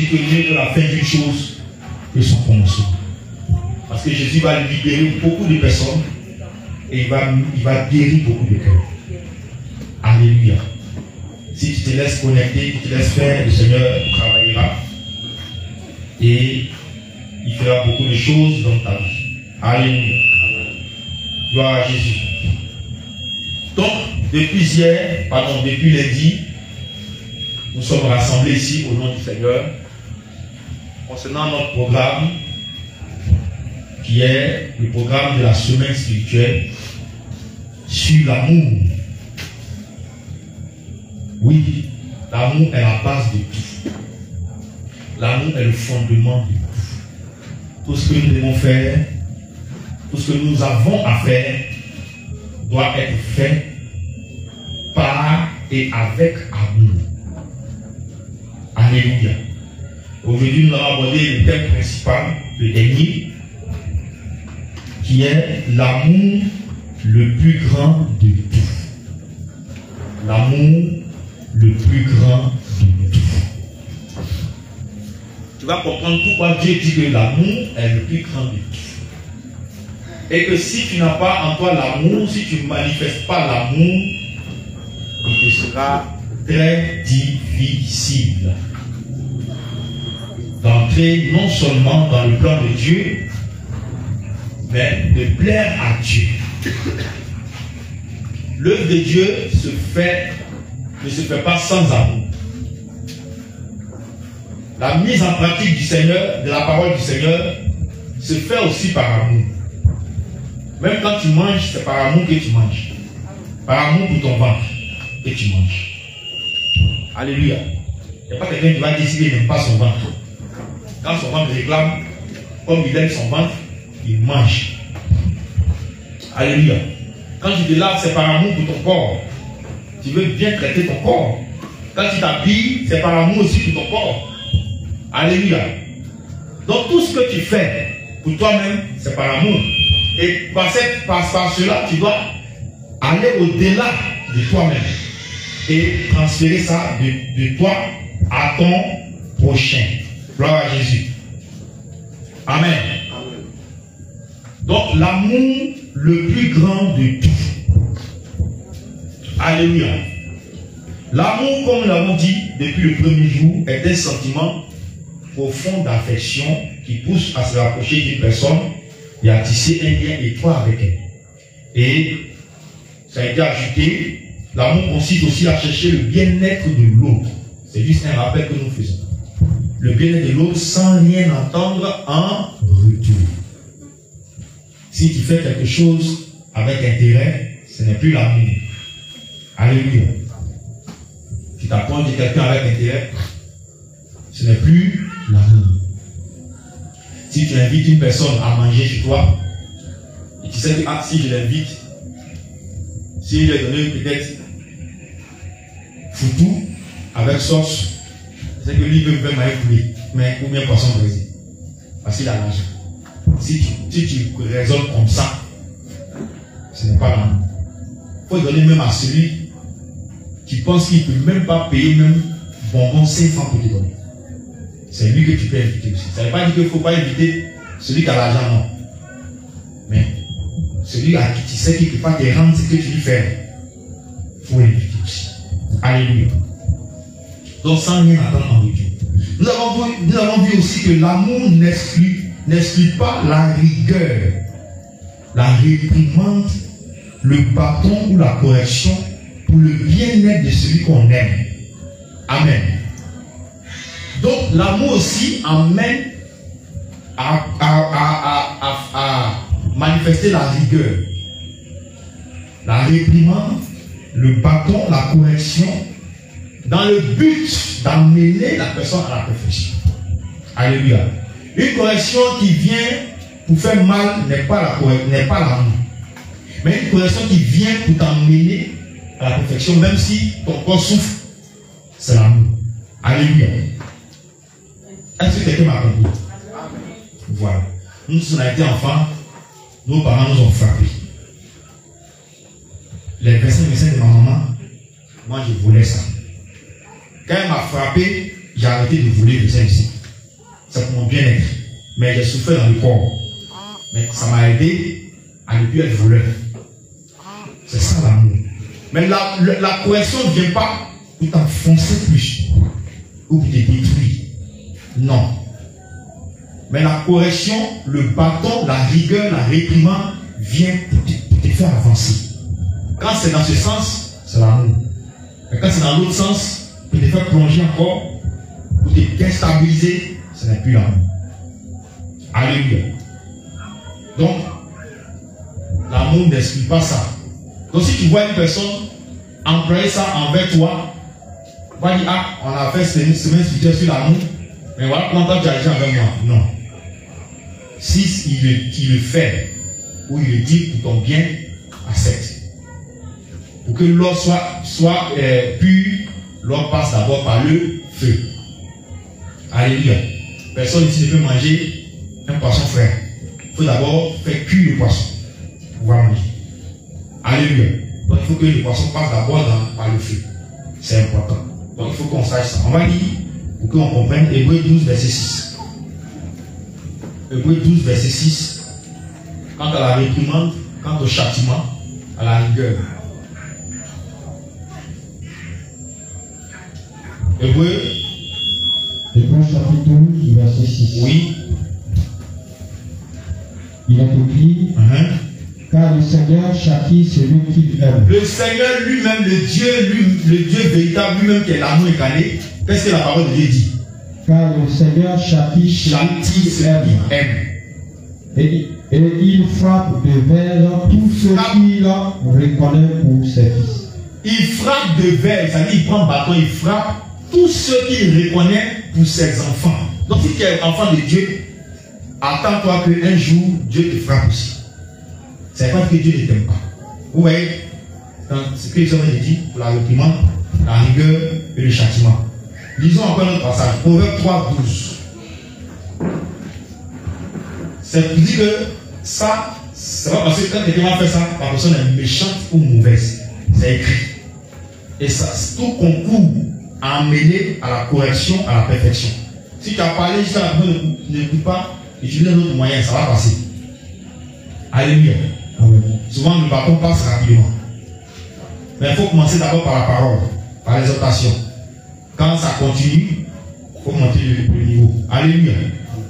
que mieux que la fin d'une chose que son commencement. Parce que Jésus va libérer beaucoup de personnes et il va guérir beaucoup de cœurs. Alléluia. Si tu te laisses connecter, tu te laisses faire, le Seigneur travaillera et il fera beaucoup de choses dans ta vie. Alléluia. Gloire à Jésus. Donc, depuis lundi, nous sommes rassemblés ici au nom du Seigneur concernant notre programme qui est le programme de la semaine spirituelle sur l'amour. Oui, l'amour est la base de tout. L'amour est le fondement de tout. Tout ce que nous devons faire, tout ce que nous avons à faire doit être fait par et avec amour. Alléluia. Aujourd'hui, nous allons aborder le thème principal, le dernier, qui est l'amour le plus grand de tout. L'amour le plus grand de tout. Tu vas comprendre pourquoi Dieu dit que l'amour est le plus grand de tout. Et que si tu n'as pas en toi l'amour, si tu ne manifestes pas l'amour, il te sera très difficile d'entrer non seulement dans le plan de Dieu, mais de plaire à Dieu. L'œuvre de Dieu ne se fait pas sans amour. La mise en pratique du Seigneur, de la parole du Seigneur, se fait aussi par amour. Même quand tu manges, c'est par amour que tu manges. Par amour pour ton ventre que tu manges. Alléluia. Il n'y a pas quelqu'un qui va décider qu'il n'aime pas son ventre. Quand son ventre réclame, comme il aime son ventre, il mange. Alléluia. Quand tu te laves, c'est par amour pour ton corps. Tu veux bien traiter ton corps. Quand tu t'habilles, c'est par amour aussi pour ton corps. Alléluia. Donc tout ce que tu fais pour toi-même, c'est par amour. Et par cela, tu dois aller au-delà de toi-même et transférer ça de toi à ton prochain. Gloire à Jésus. Amen. Donc l'amour le plus grand de tout. Alléluia. L'amour, comme nous l'avons dit depuis le premier jour, est un sentiment profond d'affection qui pousse à se rapprocher d'une personne et à tisser un lien étroit avec elle. Et ça a été ajouté, l'amour consiste aussi à chercher le bien-être de l'autre. C'est juste un rappel que nous faisons. Le bien-être de l'autre sans rien entendre en retour. Si tu fais quelque chose avec intérêt, ce n'est plus l'amour. Alléluia. Tu t'approches de quelqu'un avec intérêt, ce n'est plus l'amour. Si tu invites une personne à manger chez toi, et tu sais que si je l'invite, si je lui ai donné peut-être foutou avec sauce, c'est que lui veut faire maïs poulet, mais ou bien poisson brisé. Parce qu'il a l'argent. Si tu raisonnes comme ça, ce n'est pas l'amour. Il faut donner même à celui qui pense qu'il ne peut même pas payer même bonbon 5 francs pour te donner. C'est lui que tu peux inviter aussi. Ça ne veut pas dire qu'il ne faut pas inviter celui qui a l'argent, non. Mais celui à qui tu sais qu'il ne peut pas te rendre ce que tu lui fais, il faut l'inviter aussi. Alléluia. Donc sans rien attendre en retour. Nous avons vu aussi que l'amour n'exclut pas la rigueur, la réprimande, le bâton ou la correction pour le bien-être de celui qu'on aime. Amen. Donc l'amour aussi amène à manifester la rigueur, la réprimande, le bâton, la correction, dans le but d'amener la personne à la perfection. Alléluia. Une correction qui vient pour faire mal n'est pas l'amour. Mais une correction qui vient pour t'amener à la perfection, même si ton corps souffre, c'est l'amour. Alléluia. Est-ce que quelqu'un m'a compris? Voilà. Nous, on a été enfants, nos parents nous ont frappés. Les versets de ma maman, moi je voulais ça. Quand elle m'a frappé, j'ai arrêté de voler les versets. c'est pour mon bien-être. Mais j'ai souffert dans le corps. Mais ça m'a aidé à ne plus être voleur. C'est ça l'amour. Mais la correction ne vient pas pour t'enfoncer plus ou pour te détruire. Non. Mais la correction, le bâton, la rigueur, la réprimande vient pour te faire avancer. Quand c'est dans ce sens, c'est l'amour. Mais quand c'est dans l'autre sens, pour te faire plonger encore, pour te déstabiliser, ce n'est plus l'amour. Alléluia. Donc, l'amour n'explique pas ça. Donc, si tu vois une personne employer ça envers toi, tu vas dire, ah, on a fait cette semaine sur l'amour, mais voilà comment tu as agi envers moi. Non. Si il le fait, ou il le dit pour ton bien, accepte. Pour que l'eau soit pure, l'eau passe d'abord par le feu. Alléluia. Personne ici ne peut manger un poisson frais. Il faut d'abord faire cuire le poisson pour pouvoir manger. Alléluia. Donc il faut que le poisson passe d'abord par le feu. C'est important. Donc il faut qu'on sache ça. On va lire pour qu'on comprenne Hébreux 12, verset 6. Hébreux 12, verset 6. Quant à la réprimande, quant au châtiment, à la rigueur. Hébreux chapitre 12, verset 6. Oui. Il est écrit, car le Seigneur châtie celui qu'il aime. Le Seigneur lui-même, le Dieu véritable lui-même qui est l'amour incarné, qu'est-ce que la parole de Dieu dit? Car le Seigneur châtie celui qu'il aime. Et il frappe de verre tous ceux qu'il reconnaît pour ses fils. Il frappe de verre, c'est-à-dire il prend bâton, il frappe tous ceux qu'il reconnaît pour ses enfants. Donc si tu es enfant de Dieu, attends-toi qu'un jour, Dieu te frappe aussi. C'est pas que Dieu ne t'aime pas. Vous voyez, dans ce que les hommes ont dit, pour la réprimande, la rigueur et le châtiment. Lisons encore notre passage. Proverbe 3, 12. C'est pour dire que ça, c'est pas parce que quand quelqu'un fait ça, la personne est méchante ou mauvaise. C'est écrit. Et ça, tout concourt à amener à la correction, à la perfection. Si tu as parlé jusqu'à la personne n'écoute pas, utilise un autre moyen, ça va passer. Alléluia. Souvent le bâton passe rapidement. Mais il faut commencer d'abord par la parole, par l'exhortation. Quand ça continue, il faut monter le niveau. Alléluia.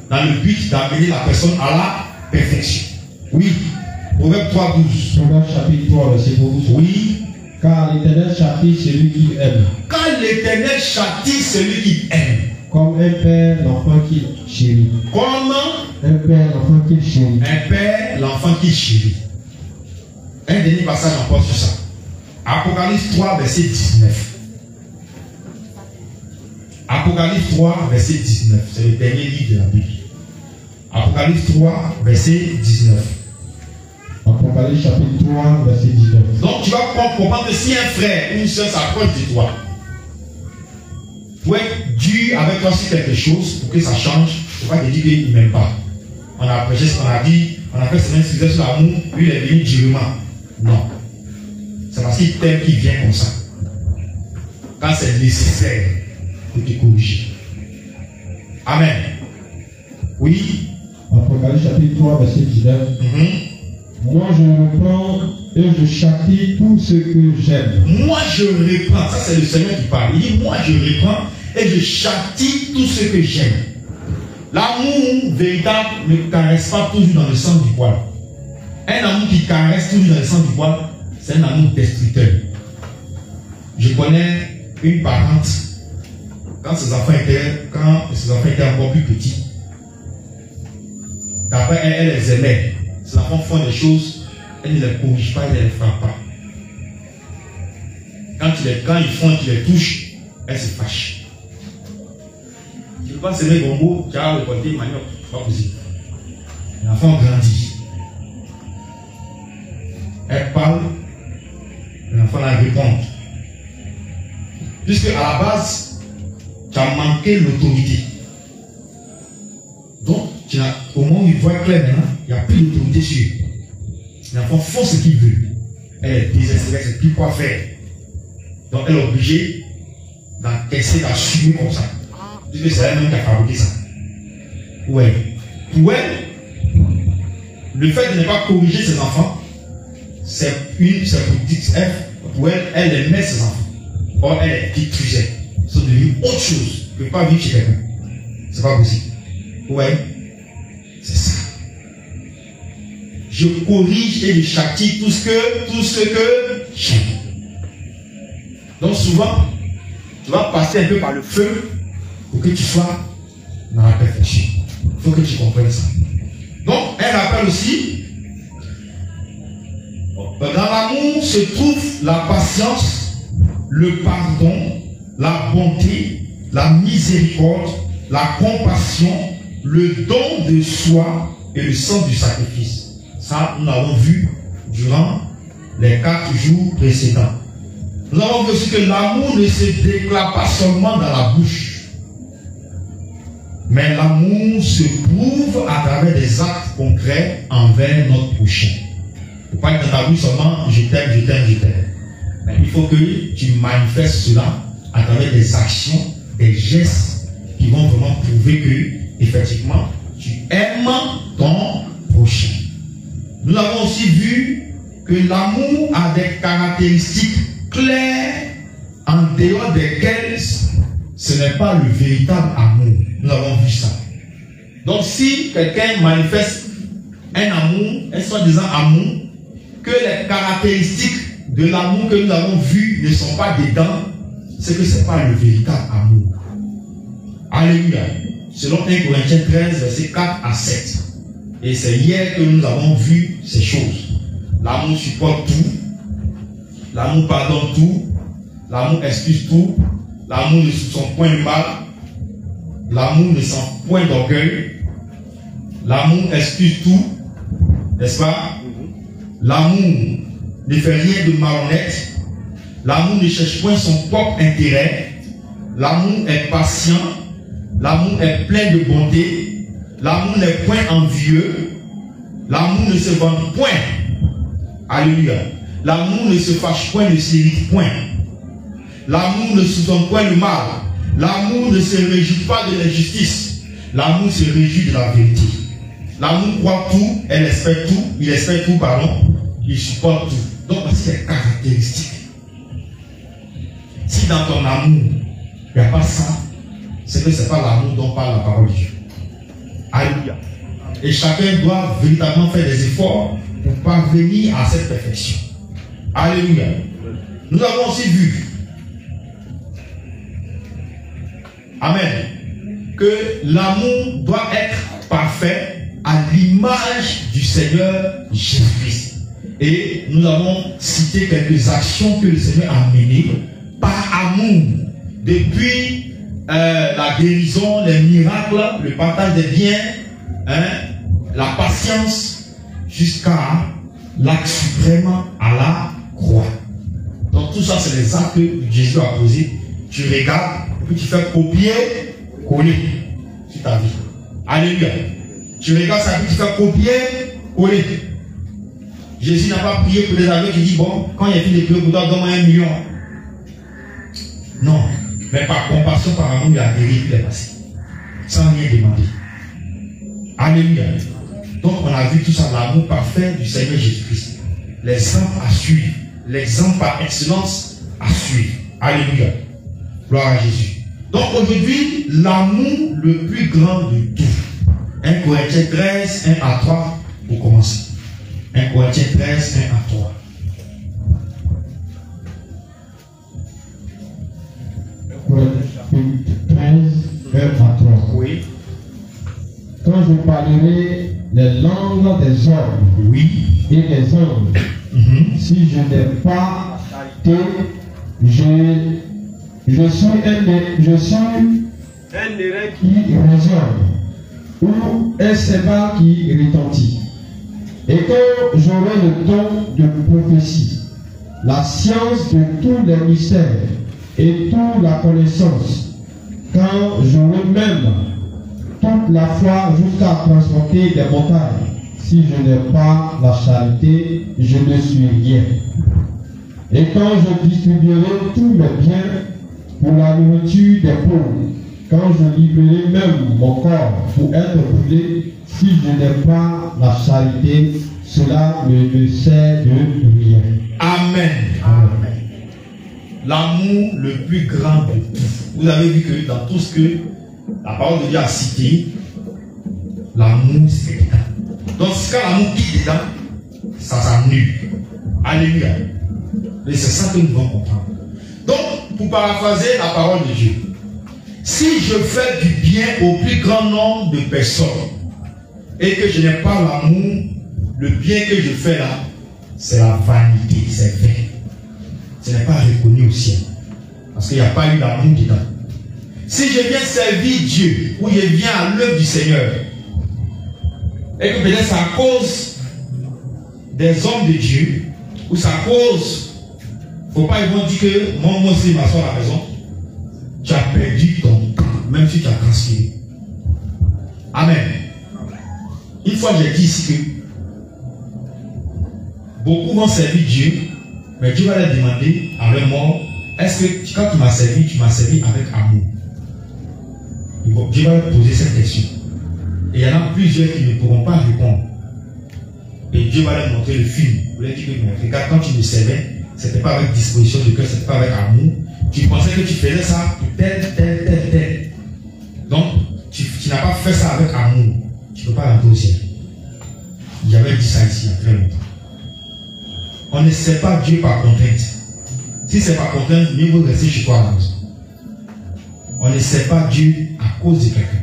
Dans le but d'amener la personne à la perfection. Oui. Proverbe 3, 12. Proverbe chapitre 3, verset 12. Oui. Car l'Éternel châtie celui qu'il aime. Quand l'Éternel châtie celui qu'il aime. Comme un père l'enfant qu'il chérit. Comment? Un père l'enfant qu'il chérit. Un père l'enfant qu'il chérit. Un dernier passage encore sur ça. Apocalypse 3, verset 19. Apocalypse 3, verset 19. C'est le dernier livre de la Bible. Apocalypse 3, verset 19. Apocalypse chapitre 3, verset 19. Donc tu vas comprendre que si un frère ou une soeur s'approche de toi, pour être dur avec toi sur quelque chose, pour que ça change, il ne faut pas te dire qu'il ne m'aime pas. On a prêché ce qu'on a dit, on a fait semaine sur l'amour, lui il est venu durement. Non. C'est parce qu'il t'aime qu'il vient comme ça. Quand c'est nécessaire pour te corriger. Amen. Oui. Apocalypse chapitre 3, verset 19. Moi je reprends et je châtie tout ce que j'aime. Moi je reprends, ça c'est le Seigneur qui parle. Il dit moi je reprends et je châtie tout ce que j'aime. L'amour véritable ne caresse pas toujours dans le sens du poil. Un amour qui caresse toujours dans le sens du poil, c'est un amour destructeur. Je connais une parente, quand ses enfants étaient encore plus petits, d'après elle les aimait. Ses enfants font des choses, elle ne les corrige pas, elle ne les frappe pas. Quand ils font, qu'ils les touchent, elle se fâche. Tu ne peux pas s'aimer gombo, tu as récolté manioc, c'est pas possible. L'enfant grandit. Elle parle, l'enfant la répond. Puisque à la base, tu as manqué l'autorité. Donc, au moment où il voit clair maintenant, il n'y a plus d'autorité sur lui. L'enfant fait ce qu'il veut. Elle est désespérée, elle ne sait plus quoi faire. Donc, elle est obligée d'encaisser, d'assumer comme ça. Puisque c'est elle-même qui a fabriqué ça. ouais. Pour elle, le fait de ne pas corriger ses enfants, c'est pour elle, elle aimait ses enfants. Or, elle est détruisait. Ils sont devenus autre chose que pas vivre chez quelqu'un. C'est pas possible. Ouais. C'est ça. Je corrige et je châtie tout ce que j'aime. Donc souvent, tu vas passer un peu par le feu pour que tu sois dans la perfection. Il faut que tu comprennes ça. Donc, elle rappelle aussi, dans l'amour se trouve la patience, le pardon, la bonté, la miséricorde, la compassion, le don de soi et le sens du sacrifice. Ça, nous l'avons vu durant les 4 jours précédents. Nous avons vu aussi que l'amour ne se déclare pas seulement dans la bouche, mais l'amour se prouve à travers des actes concrets envers notre prochain. Il ne faut pas être dans ta bouche seulement je t'aime, je t'aime, je t'aime. Mais il faut que tu manifestes cela à travers des actions, des gestes qui vont vraiment prouver que, effectivement, tu aimes ton prochain. Nous avons aussi vu que l'amour a des caractéristiques claires en dehors desquelles ce n'est pas le véritable amour. Nous avons vu ça. Donc si quelqu'un manifeste un amour, un soi-disant amour, que les caractéristiques de l'amour que nous avons vu ne sont pas dedans, c'est que ce n'est pas le véritable amour. Alléluia. Selon 1 Corinthiens 13, versets 4 à 7. Et c'est hier que nous avons vu ces choses. L'amour supporte tout. L'amour pardonne tout. L'amour excuse tout. L'amour ne soupçonne point le mal. L'amour ne sent point d'orgueil. L'amour excuse tout. N'est-ce pas? L'amour ne fait rien de malhonnête. L'amour ne cherche point son propre intérêt. L'amour est patient. L'amour est plein de bonté. L'amour n'est point envieux. L'amour ne se vante point. Alléluia. L'amour ne se fâche point, ne s'irrite point. L'amour ne soupçonne point le mal. L'amour ne se réjouit pas de l'injustice. L'amour se réjouit de la vérité. L'amour croit tout, elle espère tout, il espère tout, pardon, il supporte tout. Donc, c'est des caractéristiques. Si dans ton amour, il n'y a pas ça, c'est que ce n'est pas l'amour dont parle la parole de Dieu. Alléluia. Et chacun doit véritablement faire des efforts pour parvenir à cette perfection. Alléluia. Nous avons aussi vu, amen, que l'amour doit être parfait à l'image du Seigneur Jésus-Christ. Et nous avons cité quelques actions que le Seigneur a menées par amour. Depuis la guérison, les miracles, le partage des biens, la patience, jusqu'à l'acte suprême à la croix. Donc tout ça, c'est les actes que Jésus a posés. Tu regardes, et puis tu fais copier-coller sur ta vie. Alléluia. Tu regardes ça, et puis tu fais copier-coller. Jésus n'a pas prié pour les aveugles qui dit, bon, quand il y a fini de prier pour toi, donne-moi 1 million. Non. Mais par compassion, par amour, il a guéri, il est passé. Sans rien demander. Alléluia. Donc on a vu tout ça, l'amour parfait du Seigneur Jésus-Christ. L'exemple à suivre. L'exemple par excellence à suivre. Alléluia. Gloire à Jésus. Donc aujourd'hui, l'amour le plus grand de tout. 1 Corinthiens 13, 1 à 3, pour commencer. 1 Corinthiens 13, 1 à 3. Chapitre 13, 1 à 3. Oui. Quand je parlerai les langues des hommes, oui, et des hommes, si je n'ai pas charité, je suis un nerf qui résonne, ou un céval qui retentit. Et quand j'aurai le don de prophétie, la science de tous les mystères et toute la connaissance, quand j'aurai même toute la foi jusqu'à transporter des montagnes, si je n'ai pas la charité, je ne suis rien. Et quand je distribuerai tous mes biens pour la nourriture des pauvres, quand je livrerai même mon corps pour être brûlé, si je n'ai pas la charité, cela ne me sert de rien. Amen. Amen. L'amour le plus grand de tout. Vous avez vu que dans tout ce que la parole de Dieu a cité, l'amour c'est dedans. Donc quand l'amour quitte dedans, ça s'annule. Alléluia. Et c'est ça que nous devons comprendre. Donc, pour paraphraser la parole de Dieu, si je fais du bien au plus grand nombre de personnes et que je n'ai pas l'amour, le bien que je fais là, c'est la vanité, c'est vrai. Ce n'est pas reconnu au ciel. Parce qu'il n'y a pas eu l'amour dedans. Si je viens servir Dieu, ou je viens à l'œuvre du Seigneur, et que peut-être c'est à cause des hommes de Dieu, ou c'est à cause, il ne faut pas ils vont dire que moi aussi je m'assois à la maison, tu as perdu ton temps, même si tu as transpiré. Amen. Une fois j'ai dit ici que beaucoup vont servir Dieu, mais Dieu va leur demander avec moi, est-ce que quand tu m'as servi avec amour? Dieu va leur poser cette question. Et il y en a plusieurs qui ne pourront pas répondre. Et Dieu va leur montrer le film. Vous leur dire que regarde, quand tu me servais, ce n'était pas avec disposition de cœur, ce n'était pas avec amour. Tu pensais que tu faisais ça pour tel. Donc, tu n'as pas fait ça avec amour. Tu ne peux pas rentrer au ciel. J'avais dit ça ici il y a très longtemps. On ne sert pas Dieu par contrainte. Si c'est par contrainte, mieux vaut rester chez toi à la maison. On ne sert pas Dieu à cause de quelqu'un.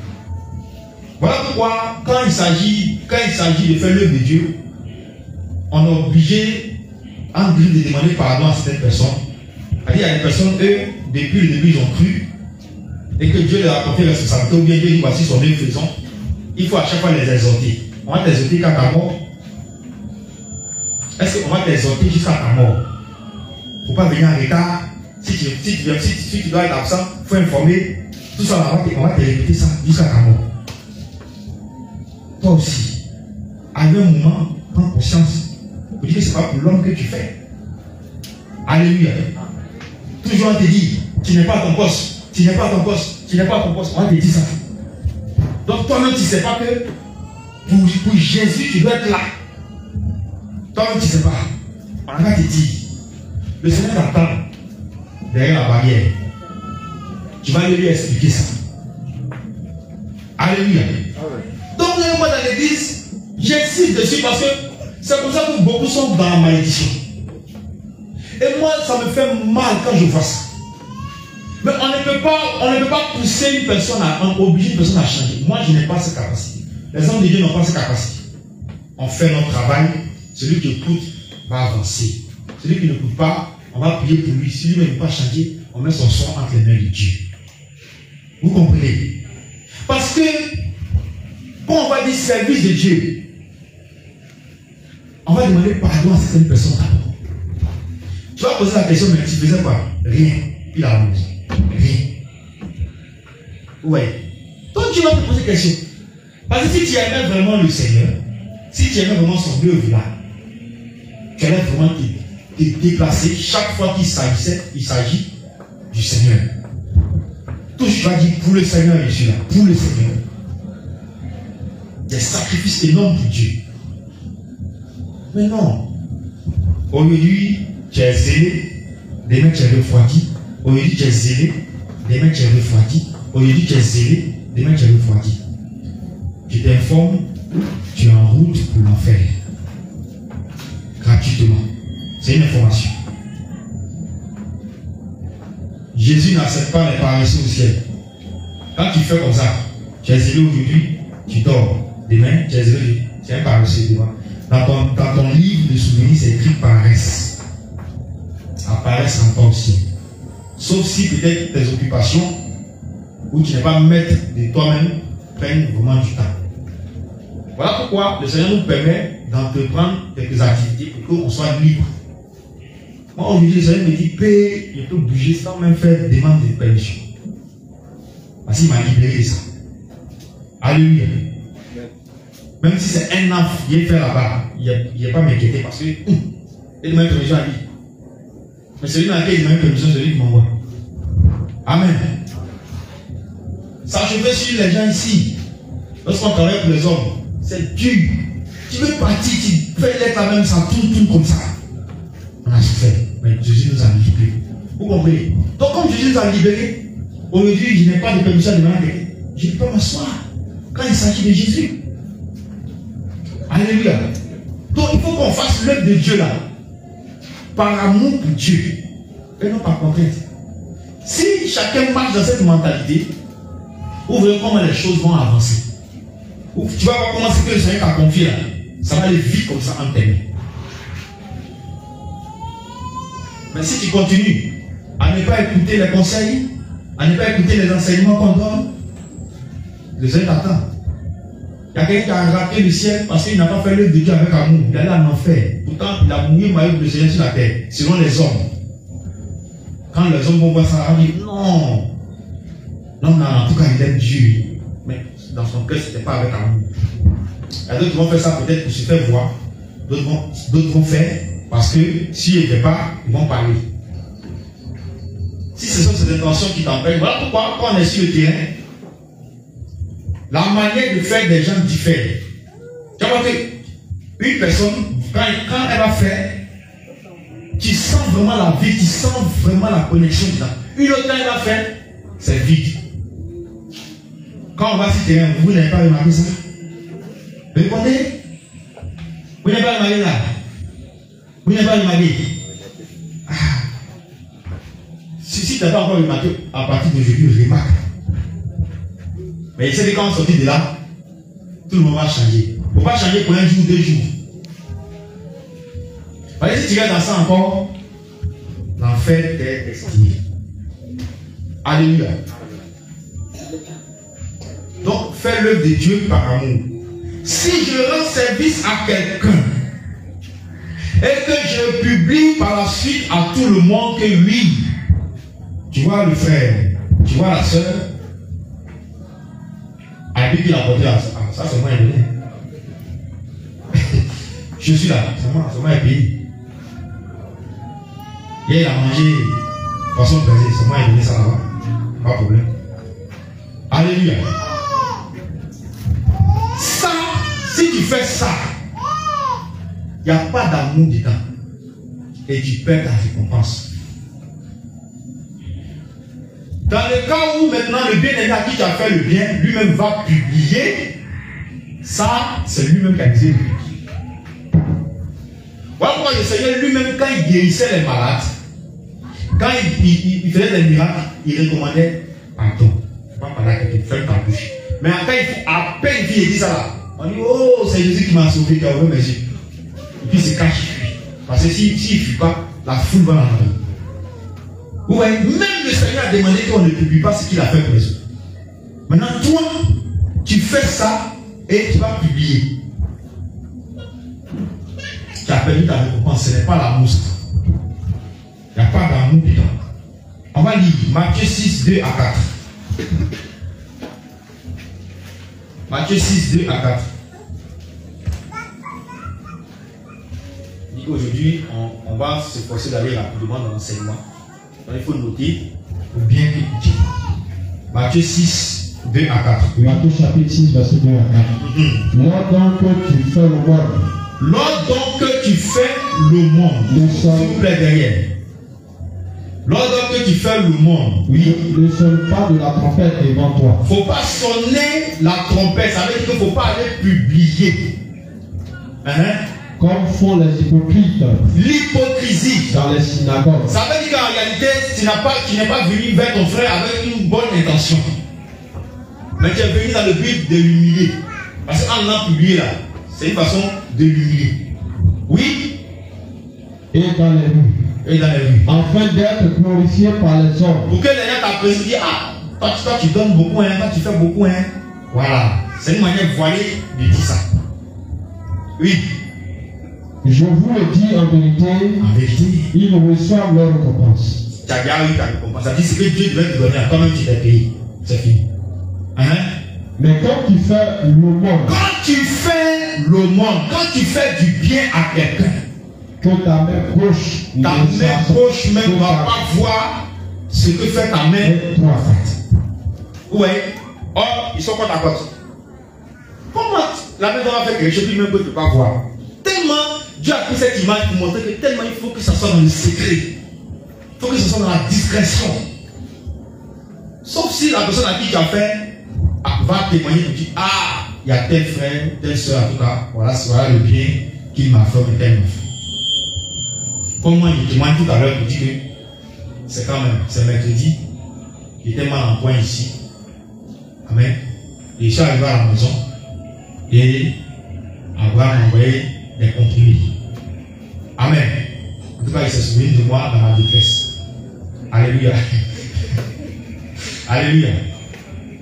Voilà pourquoi, quand il s'agit de faire l'œuvre de Dieu, on est obligé, en plus de demander pardon à certaines personnes. Il y a des personnes, eux, depuis le début, ils ont cru, et que Dieu leur a apporté la responsabilité, ou bien Dieu dit voici son œuvre faisant. Il faut à chaque fois les exhorter. On va t'exhorter quand ta mort. Est-ce qu'on va t'exhorter jusqu'à ta mort? Il ne faut pas venir en retard. Si tu dois être absent, il faut informer. Tout ça, on va te répéter ça jusqu'à ta mort. Toi aussi, à un moment, prends conscience. Vous dites que ce n'est pas pour l'homme que tu fais. Alléluia. Toujours on te dit, tu n'es pas à ton poste, tu n'es pas à ton poste, tu n'es pas à ton poste. On va te dire ça. Donc toi-même, tu ne sais pas que pour Jésus, tu dois être là. Toi-même, tu ne sais pas. On va te dire, le Seigneur t'attend derrière la barrière. Tu vas lui expliquer ça. Alléluia. Donc, moi dans l'église, j'insiste dessus parce que c'est pour ça que beaucoup sont dans la malédiction. Et moi, ça me fait mal quand je vois ça. Mais on ne peut pas pousser une personne obliger une personne à changer. Moi, je n'ai pas cette capacité. Les hommes de Dieu n'ont pas cette capacité. On fait notre travail. Celui qui écoute va avancer. Celui qui n'écoute pas, on va prier pour lui. Si lui ne veut pas changer, on met son sang entre les mains de Dieu. Vous comprenez? Parce que quand on va dire service de Dieu, on va demander pardon à certaines personnes d'abord. Tu vas poser la question, mais tu faisais quoi? Rien. Puis la maison. Rien. Ouais. Donc tu vas te poser question. Parce que si tu aimais vraiment le Seigneur, si tu aimais vraiment son œuvre là, tu allais vraiment te déplacer chaque fois qu'il s'agit du Seigneur. Tout tu vas dire pour le Seigneur, je suis là. Pour le Seigneur. Des sacrifices énormes pour Dieu. Mais non. Aujourd'hui, tu es zélé, demain tu es refroidi. Aujourd'hui, tu es zélé, demain tu es refroidi. Aujourd'hui, tu es zélé, demain tu es refroidi. Je t'informe, tu es en route pour l'enfer. Gratuitement. C'est une information. Jésus n'accepte pas les paresseux au ciel. Quand tu fais comme ça, tu es zélé aujourd'hui, tu dors. Demain, tu es zélé, tu es un paresseux devant. Dans ton livre de souvenirs, c'est écrit paresse. Apparaissent en toi aussi. Sauf si peut-être tes occupations, où tu n'es pas maître de toi-même, prennent vraiment du temps. Voilà pourquoi le Seigneur nous permet d'entreprendre quelques activités pour qu'on soit libre. Moi, aujourd'hui, le Seigneur me dit, paix, je peux bouger sans même faire demande de permission. Parce qu'il m'a libéré de ça. Alléluia. Même si c'est un an, il est fait là-bas, il n'est pas m'inquiéter parce que il demande permission à lui. Mais celui dans lequel il demande permission, c'est lui qui m'envoie. Amen. s'achever sur les gens ici. Lorsqu'on travaille pour les hommes, c'est dur. Tu veux partir, tu fais l'être la même, ça tourne comme ça. On a souffert, mais Jésus nous a libérés. Vous comprenez? Donc, comme Jésus nous a libérés, aujourd'hui, je n'ai pas de permission de m'arrêter. Je peux m'asseoir quand il s'agit de Jésus. Alléluia. Donc, il faut qu'on fasse l'œuvre de Dieu là, par amour pour Dieu, et non par contrainte. Si chacun marche dans cette mentalité, vous verrez comment les choses vont avancer. Tu vas voir comment c'est que le Seigneur t'a confié là. Ça va aller vite comme ça en termes. Mais si tu continues à ne pas écouter les conseils, à ne pas écouter les enseignements qu'on donne, le Seigneur t'attend. Il y a quelqu'un qui a raté le ciel parce qu'il n'a pas fait l'œuvre de Dieu avec amour. Il est allé en enfer. Pourtant, il a mouillé maillot de Seigneur sur la terre, selon les hommes. Quand les hommes vont voir ça, on dit non. Non, en tout cas, il aime Dieu. Mais dans son cœur, ce n'était pas avec amour. Il y a d'autres qui vont faire ça peut-être pour se faire voir. D'autres vont faire parce que s'ils n'étaient pas, ils vont parler. Si ce sont ces intentions qui t'empêchent, voilà pourquoi quand on est sur le terrain, la manière de faire des gens diffère. Tu vois que une personne, quand elle va faire, tu sens vraiment la vie, tu sens vraiment la connexion. Une autre, quand elle va faire, c'est vide. Quand on va sur le terrain, vous n'avez pas remarqué ça? Vous répondez? Vous n'avez pas remarqué là? Vous n'avez pas remarqué? Si tu n'as pas encore remarqué, à partir d'aujourd'hui, remarque. Mais c'est que quand on sortit de là, tout le monde va changer. Il ne faut pas changer pour un jour, 2 jours. Parce que si tu restes dans ça encore, l'enfer t'est destiné. Alléluia. Donc, fais l'œuvre de Dieu par amour. Si je rends service à quelqu'un et que je publie par la suite à tout le monde que oui, tu vois le frère, tu vois la soeur, à lui qui l'a porté à ça, c'est moi donné. Je suis là, c'est moi payé. Et il a mangé de façon plaisir, c'est moi donné ça là-bas. Pas de problème. Alléluia. Ça, si tu fais ça, il n'y a pas d'amour dedans. Et tu perds ta récompense. Dans le cas où maintenant le bien-aimé à qui tu as fait le bien, lui-même va publier, ça, c'est lui-même qui a dit. Voilà pourquoi le Seigneur lui-même, quand il guérissait les malades, quand il faisait des miracles, il recommandait pardon. Pas parler à quelqu'un, ferme ta bouche. Mais après, à peine qu'il dit ça là, on dit oh, c'est Jésus qui m'a sauvé, qui a ouvert mes yeux. Et puis c'est quand il fuit. Parce que s'il ne fuit pas, la foule va l'envahir. Vous voyez, même le Seigneur a demandé qu'on ne publie pas ce qu'il a fait pour les autres. Maintenant, toi, tu fais ça et tu vas publier. Tu as perdu ta récompense, ce n'est pas l'amour. Il n'y a pas d'amour dedans. On va lire Matthieu 6, 2 à 4. Matthieu 6, 2 à 4. Aujourd'hui, on va se forcer d'aller rapidement dans l'enseignement. Il faut noter ou bien écouter. Matthieu 6, 2 à 4. Matthieu chapitre 6, verset 2 à 4. Lors donc que tu fais le monde. Lors donc que tu fais le monde. S'il vous plaît, derrière. Lors donc que tu fais le monde. Oui. Ne sonne pas de la trompette devant toi. Il ne faut pas sonner la trompette. Ça veut dire qu'il ne faut pas aller publier. Comme font les hypocrites. L'hypocrisie. Dans les synagogues. Ça veut dire qu'en réalité, tu n'es pas venu vers ton frère avec une bonne intention. Mais tu es venu dans le but de l'humilier. Parce qu'en l'ayant publié là, c'est une façon de l'humilier. Oui. Et dans les rues. Et dans les rues. Afin d'être glorifié par les hommes. Pour que les gens t'apprécient, disent ah, toi tu donnes beaucoup, hein, toi tu fais beaucoup, hein. Voilà. C'est une manière voilée de dire ça. Oui. Je vous le dis en vérité, ils reçoivent leur récompense. Tu as gardé ta récompense. Ça dit ce que Dieu devait te donner, à toi-même tu t'es payé. C'est fini. Mais quand tu fais le monde, quand tu fais du bien à quelqu'un, que ta main gauche même ne va pas voir ce que fait ta main droite. Ouais. Or, ils sont côte à côte. Comment la maison va faire quelque chose que même ne peut pas voir? Tellement, Dieu a pris cette image pour montrer que tellement il faut que ça soit dans le secret. Il faut que ça soit dans la discrétion. Sauf si la personne à qui tu as fait va témoigner et dire, ah, il y a tel frère, telle soeur, en tout cas, voilà le bien qu'il m'a fait ou tel m'a fait. Comme moi, il témoigne tout à l'heure pour dire que c'est quand même, c'est mercredi, il était mal en point ici. Amen. Et je suis arrivé à la maison et Abraham m'a envoyé des comprimés. Amen. En tout cas, il s'est souvenu de moi dans ma détresse. Alléluia. Alléluia.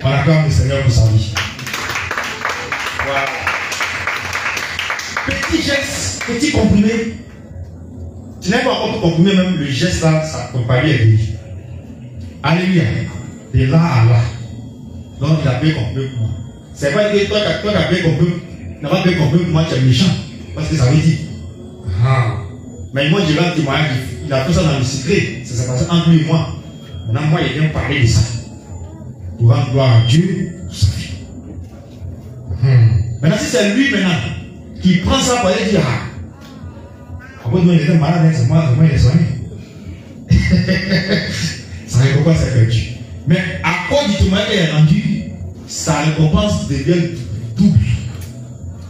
On acclame le Seigneur pour sa vie. Voilà. Petit geste, petit comprimé. Tu n'as pas encore comprimé, même le geste là, ça accompagne lui. Alléluia. De là à là. Donc il a bien compris pour moi. C'est pas que toi qui as bien compris, n'a pas bien compris pour moi, tu es méchant. Parce que ça veut dire. Ah. Mais moi, j'ai là un témoignage, il a tout ça dans le secret. Ça s'est passé entre lui et moi. Maintenant, moi, il vient parler de ça. Pour rendre gloire à Dieu pour sa vie. Maintenant, si c'est lui maintenant qui prend ça pour aller dire, ah, après, il était malade, c'est moi, il est soigné. Sa récompense est perdue. Mais à cause du témoignage qu'il est rendu, sa récompense devient double.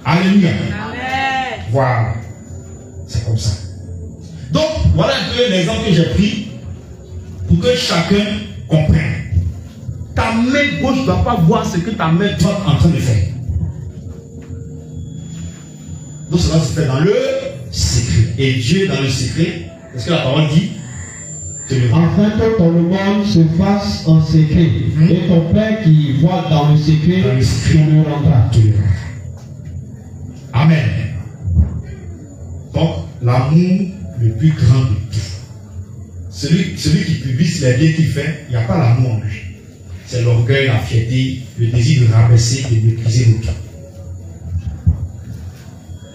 Alléluia. Amen. Voilà. C'est comme ça. Donc, voilà un peu l'exemple que j'ai pris pour que chacun comprenne. Ta main gauche ne doit pas voir ce que ta main droite est en train de faire. Donc, cela se fait dans le secret. Et Dieu, dans le secret, est-ce que la parole dit? Afin que ton demande se fasse en secret, et ton Père qui voit dans le secret, tu le rendras. Amen. Donc, l'amour le plus grand de tout. Celui qui publie les biens qu'il fait, il n'y a pas l'amour en lui. C'est l'orgueil, la fierté, le désir de rabaisser, de mépriser l'autre.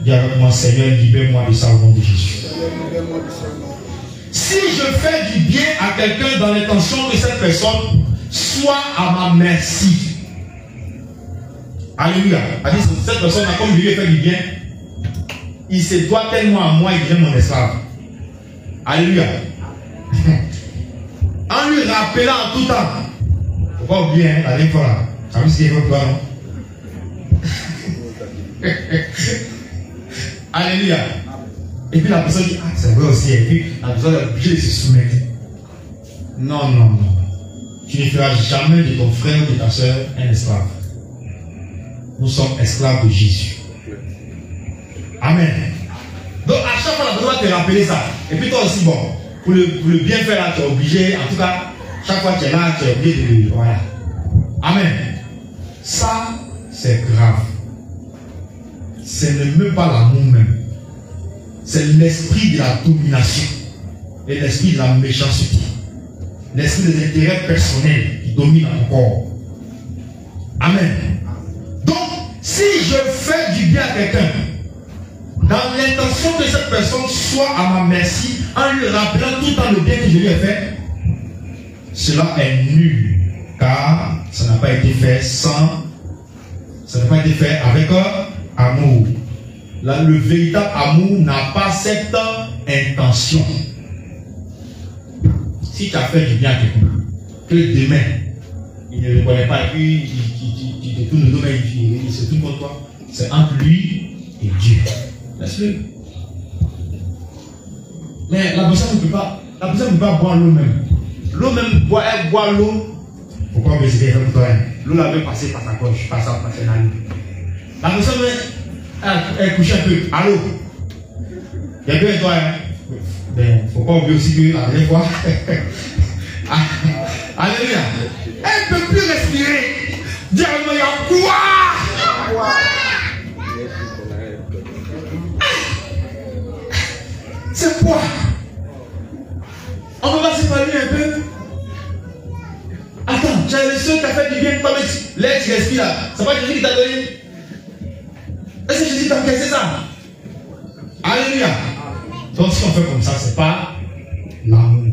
Dis avec moi, Seigneur, libère-moi de ça au nom de Jésus. Si je fais du bien à quelqu'un dans l'intention que cette personne soit à ma merci. Alléluia. Cette personne, comme je lui ai fait du bien, il se doit tellement à moi, il devient mon esclave. Alléluia. En lui rappelant en tout temps. Il ne faut pas oublier, hein, la dernière fois là. Ça veut dire qu'il faut pas, non? Alléluia. Et puis la personne dit, ah, c'est vrai aussi. Et puis la personne est obligée de se soumettre. Non, non, non. Tu ne feras jamais de ton frère ou de ta soeur un esclave. Nous sommes esclaves de Jésus. Amen. Donc à chaque fois, la personne va te rappeler ça. Et puis toi aussi, bon, pour le bien faire là, tu es obligé, en tout cas, chaque fois que tu es là, tu es obligé de le. Voilà. Amen. Ça, c'est grave. Ce n'est même pas l'amour même. C'est l'esprit de la domination et l'esprit de la méchanceté. L'esprit des intérêts personnels qui domine encore. Amen. Donc, si je fais du bien à quelqu'un, dans l'intention que cette personne soit à ma merci, en lui rappelant tout le temps le bien que je lui ai fait, cela est nul, car ça n'a pas été fait sans, ça n'a pas été fait avec amour. Là, le véritable amour n'a pas cette intention. Si tu as fait du bien à quelqu'un, que demain, il ne le connaît pas, puis il te tourne le dos, il se tourne contre toi, c'est entre lui et Dieu. Laisse-le. Mais la personne ne peut pas boire l'eau même. L'eau même, elle boit l'eau. Pourquoi me dire comme toi? L'eau l'avait passé par sa poche, par sa nappe. La personne elle couche un peu. Allô? Il y a bien toi, hein? Mais il ne faut pas oublier aussi que la dernière fois. Alléluia. Elle ne peut plus respirer. Dis-moi, il y a quoi? C'est quoi? On va s'épargner un peu. Attends, tu as le seul qui a fait du bien pour toi, l'air tu respires là. C'est pas Jésus qui t'a donné. Est-ce que Jésus t'a encaissé ça? Alléluia. Donc si on fait comme ça, c'est pas l'amour.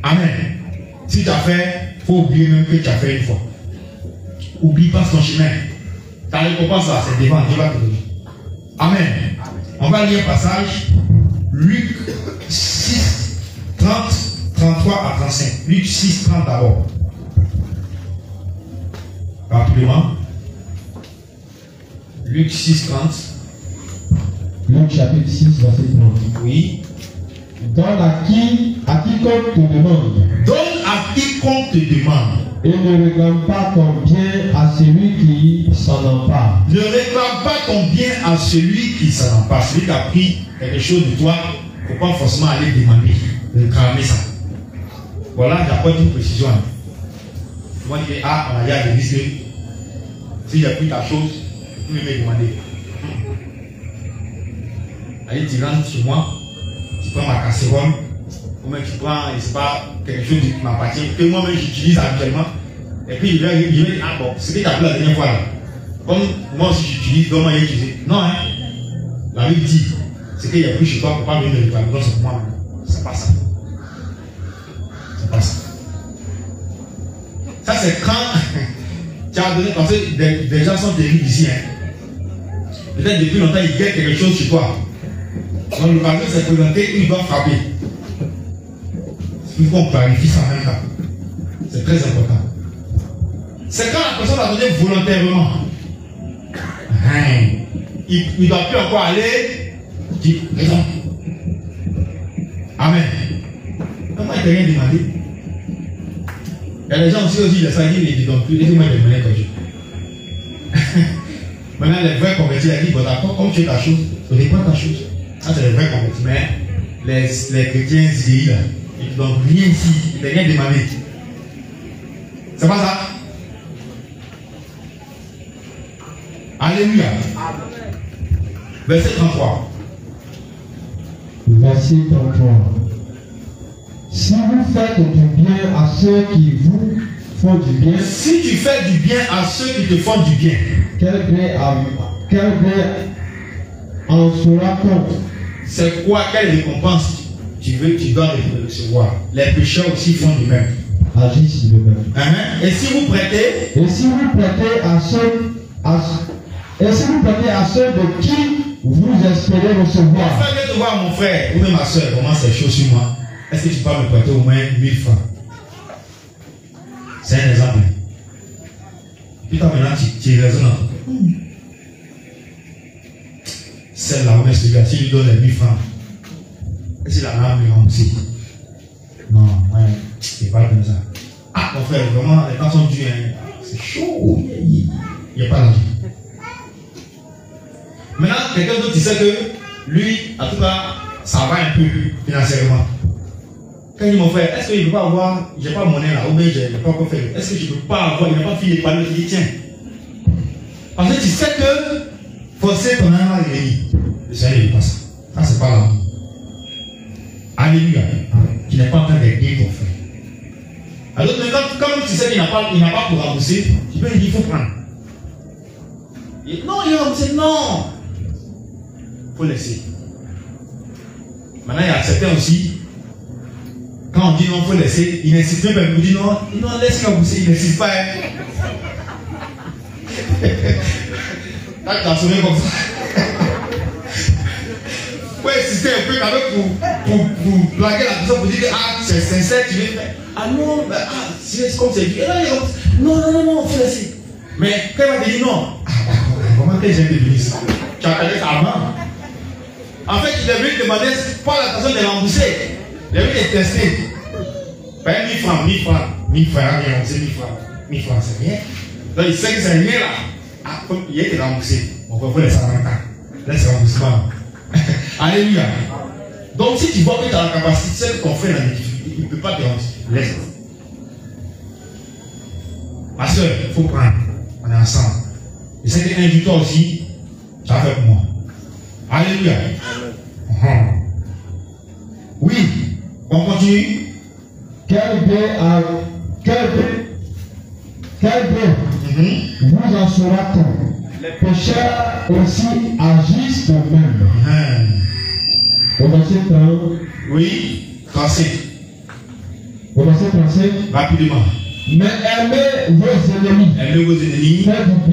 Amen. Si tu as fait, il faut oublier même que tu as fait une fois. Oublie pas ton chemin. Ta récompense là, c'est devant. Dieu va te donner. Amen. On va lire un passage. Luc 6, 30, 33 à 35. Luc 6, 30 d'abord. Rapidement. Luc 6, 30. Luc chapitre 6, verset 30. Oui. Donne à quiconque te demande. Donne à quiconque te demande. Et ne réclame pas ton bien à celui qui s'en empare. Ne réclame pas ton bien à celui qui s'en empare. Celui qui a pris quelque chose de toi, il ne faut pas forcément aller demander, réclamer ça. Voilà, j'apporte une précision. Moi, je dis, ah, on a dit à l'église que si j'ai pris ta chose, tu peux me demander. Allez, tu rentres chez moi, tu prends ma casserole, ou même tu prends, je ne sais pas, quelque chose qui m'appartient, que moi-même j'utilise habituellement, et puis je vais dire, ah bon, c'est ce que tu as pris la dernière fois là. Comme moi aussi j'utilise, donc moi j'ai utilisé. Non, hein. La Bible dit, c'est qu'il y a pris chez toi pour pas venir me réclamer, donc c'est pour moi. C'est pas ça. C'est pas ça. Ça c'est quand tu as donné, parce que des gens sont terribles ici, hein. Peut-être depuis longtemps ils gagnent quelque chose chez toi. Donc l'occasion s'est présentée, ils doivent frapper. Il faut qu'on clarifie ça en même temps. C'est très important. C'est quand la personne a donné volontairement. Il ne doit plus encore aller. Il dit, raison. Amen. Comment il t'a rien demandé? Il y a des gens aussi, les sanguines, ils ne donnent plus. Laissez-moi les demander comme je. Maintenant, les vrais convertis, ils disent, bon d'accord, comme tu es ta chose, ne donnez pas ta chose. Ça, c'est les vrais convertis. Mais les chrétiens CDI, là, ils ne donnent rien ici, ils ne rien demandé. C'est pas ça? Alléluia. Verset 33. Verset 33. Si vous faites du bien à ceux qui vous font du bien, si tu fais du bien à ceux qui te font du bien, quel gré en sera-t-on? C'est quoi, quelle récompense tu dois recevoir? Les pécheurs aussi font du même. Agissent de même. Et si vous prêtez, à ceux de qui vous espérez recevoir. Enfin, viens de voir mon frère ou même ma soeur, comment c'est chaud sur moi. Est-ce que tu peux me prêter au moins 1000 francs? C'est un exemple. Puis toi maintenant, tu raisonnes. Celle-là, on est celui-là, s'il lui donne les 1000 francs, est-ce qu'il a un me rembourser? Non, ouais, c'est pas comme ça. Ah, mon frère, vraiment, les temps sont durs, hein. C'est chaud. Il n'y a pas d'argent. Maintenant, quelqu'un d'autre, il sait que lui, en tout cas, ça va un peu financièrement. Quand il dit, mon frère, est-ce que je ne peux pas avoir, j'ai pas monnaie là, ou bien je n'ai pas encore fait, est-ce que je ne peux pas avoir, il n'a pas fini de parler, il dit, tiens. Parce que tu sais que forcer ton âme à l'église, le Seigneur ne dit pas ça. Ça, c'est pas l'amour. Alléluia. Tu n'es pas en train d'aider ton frère. Alors, quand tu sais qu'il n'a pas pour rembourser, tu peux lui dire, il faut prendre. Et non, il a remboursé, non. Il faut laisser. Maintenant, il y a certains aussi, quand on dit non, il faut laisser, il n'insiste même pas, il nous dit non, laisse rembourser, il n'insiste pas. Là, tu as sonné comme ça. Il faut insister un peu quand même pour blaguer la personne, pour dire que ah, c'est sincère, tu veux faire. Ah non, ben, ah, c'est comme c'est dit. Non, il faut laisser. Mais quand il va te dire non, ah d'accord, comment que j'ai devenu ça? Tu as appelé ça avant. En fait, il est venu demander pas la personne de rembourser. Il est venu tester. Ben 1000 francs, 1000 francs, 1000 francs, il a remboursé 1000 francs. 1000 francs, c'est rien. Donc il sait que c'est rien là. Ah, comme il est remboursé. On va laisser ça en même temps. Laisse le remboursement. Alléluia. Donc si tu vois que tu as la capacité, celle qu'on fait dans les difficultés, il ne peut pas te rembourser. Laisse. Ma soeur, il faut prendre. On est ensemble. Et c'est qu'un du toi aussi, tu as fait pour moi. Alléluia. Oui. On continue. Quel bien vous en sera-t-on? Les pécheurs aussi agissent de même. Au verset 30. Oui, 37. Au verset 37. Rapidement. Mais aimez vos ennemis. Aimez vos ennemis. Faites du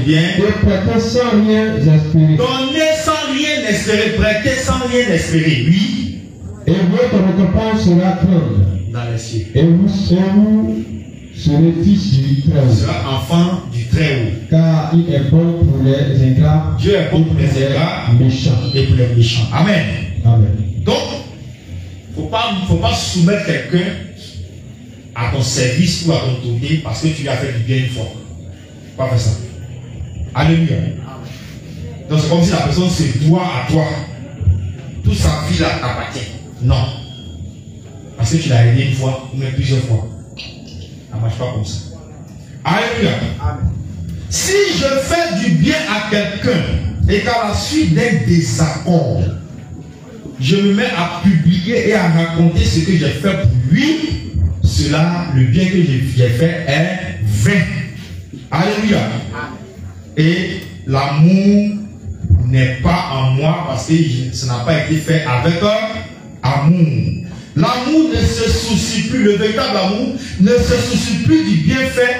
bien et prêtez sans rien espérer. Donnez sans rien espérer. Prêtez sans rien espérer. Oui. Et votre récompense sera grande. Dans les cieux. Et vous serez fils du Très-Haut. Vous serez enfant du Très-Haut. Car il est bon pour les ingrats. Dieu est bon pour les ingrats méchants. Et pour les méchants. Amen. Amen. Donc, faut pas soumettre quelqu'un à ton service ou à ton autorité parce que tu lui as fait du bien une fois. Pas faire ça. Alléluia. Donc c'est comme si la personne se doit à toi. Toute sa vie là t'appartient. Non. Parce que tu l'as aidé une fois ou même plusieurs fois. Ça ne marche pas comme ça. Alléluia. Amen. Si je fais du bien à quelqu'un et qu'à la suite d'un désaccord, je me mets à publier et à raconter ce que j'ai fait pour lui, cela, le bien que j'ai fait est vain. Alléluia. Et l'amour n'est pas en moi parce que ça n'a pas été fait avec amour. L'amour ne se soucie plus, le véritable amour ne se soucie plus du bienfait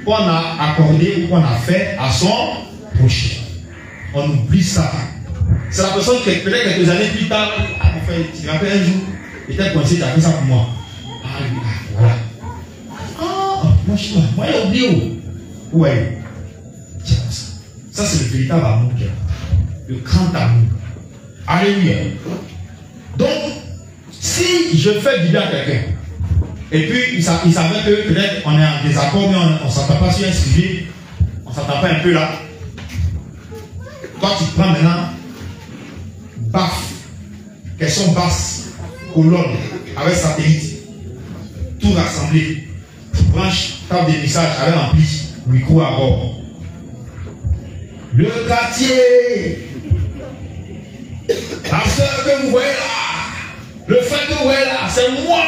qu'on a accordé ou qu'on a fait à son prochain. On oublie ça. C'est la personne qui, peut-être quelques années plus tard, tu te rappelles un jour, il était coincé, tu as fait ça pour moi. Ah, voilà. Moi, j'ai oublié. Ouais. Tiens, ça c'est le véritable amour. Le grand amour. Alléluia. Donc, si je fais du bien à quelqu'un, et puis il savait que peut-être on est en désaccord, mais on ne s'entend pas sur un sujet, on ne s'entend pas un peu là. Toi, tu prends maintenant BAF, question basse, colonne, avec satellite, tout rassemblé. Tu branches, table des messages avec ampli, micro à bord. Le quartier, la soeur que vous voyez là, le frère que vous voyez là, c'est moi.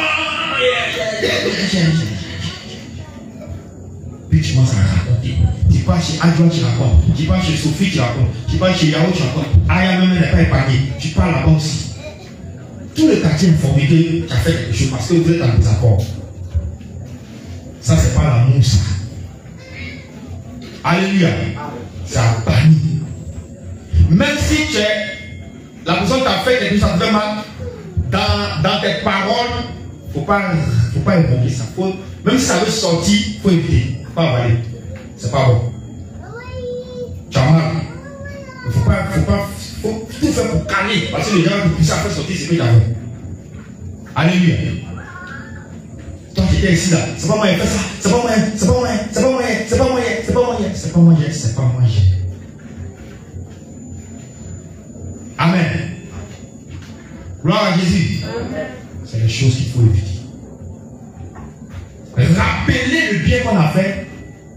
Puis tu commences à raconter. Tu pars chez Adjoint, tu racontes. Tu pars chez Sophie, tu racontes. Tu pars chez Yahoo, tu racontes. Aya même n'est pas épargné. Tu parles là-bas aussi. Tout le quartier informé que tu as fait quelque chose parce que vous êtes en désaccord. Ça, c'est pas l'amour, ça. Alléluia. C'est à bannir. Même si tu es, la personne t'a fait quelque chose, ça te fait mal, dans tes paroles, faut pas évoquer ça. Même si ça veut sortir, il faut éviter. Faut pas avaler. C'est pas bon. Tu as mal. Faut tout faire pour calmer. Parce que les gens vont pousser à faire sortir ce que tu as fait. Alléluia. Toi qui étais ici là, c'est pas moi qui ai fait ça. C'est pas moi, c'est pas moi, c'est pas moi, c'est pas moi, c'est pas moi, c'est pas moi, c'est pas moi. Amen. Gloire à Jésus. C'est les choses qu'il faut éviter. Rappeler le bien qu'on a fait,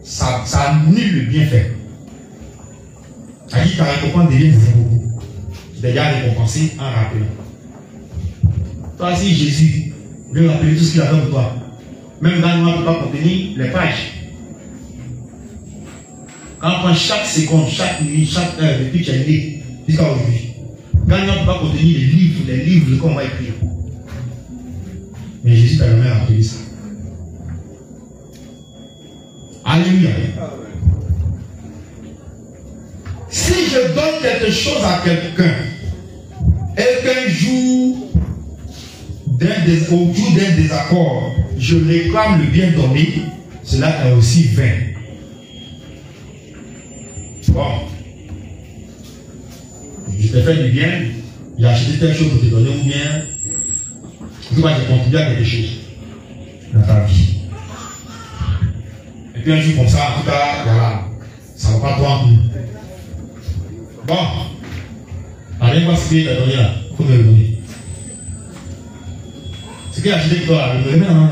ça annule le bienfait. Ça dit que ta récompense devient zéro. Tu t'es déjà récompensé en rappelant. Toi, si Jésus veut rappeler tout ce qu'il a fait pour toi, même dans le monde ne peut pas contenir les pages. Quand on prend chaque seconde, chaque nuit, chaque heure, depuis que tu es né, jusqu'à aujourd'hui, quand on ne peut pas contenir les livres qu'on va écrire. Mais Jésus t'a jamais rappelé ça. Alléluia. Si je donne quelque chose à quelqu'un et qu'un jour, au jour d'un désaccord, je réclame le bien donné, cela est aussi vain. Bon. Je t'ai fait du bien, j'ai acheté telle chose pour te donner ou bien, tu vois, j'ai contribué à quelque chose dans ta vie. Et puis un jour comme ça, en tout cas, voilà, ça ne va pas toi en tout. Bon, allez voir ce qu'il t'a donné là, il faut me le donner. Ce qu'il a acheté pour toi, le remets en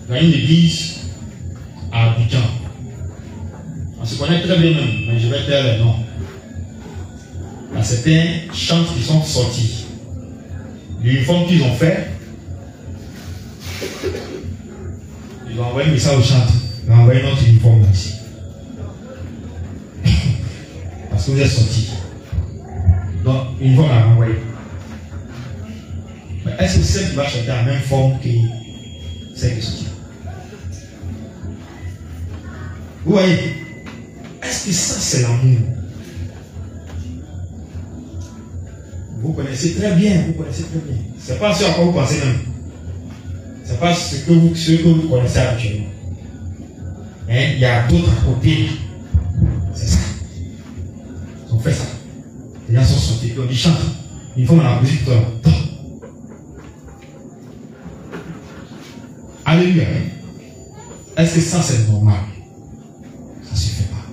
dans une église à Abidjan. On se connaît très bien même, mais je vais taire les noms. Il y a certains chants qui sont sortis. L'uniforme qu'ils ont fait, ils ont envoyé un message au chanteur. Ils ont envoyé notre uniforme ici. Parce que vous êtes sortis. Donc, l'uniforme l'a envoyé. Mais est-ce que celle qui va chanter en même forme que celle qui soutient? Vous voyez? Est-ce que ça c'est l'amour? Vous connaissez très bien, vous connaissez très bien. C'est pas ce à quoi vous pensez même. C'est pas ce que vous connaissez habituellement. Hein? Il y a d'autres à côté. C'est ça. Ils ont fait ça. Les gens sont sortis, puis on dit chante. Ils font la musique toi. Alléluia. Est-ce que ça c'est normal? Ça ne se fait pas.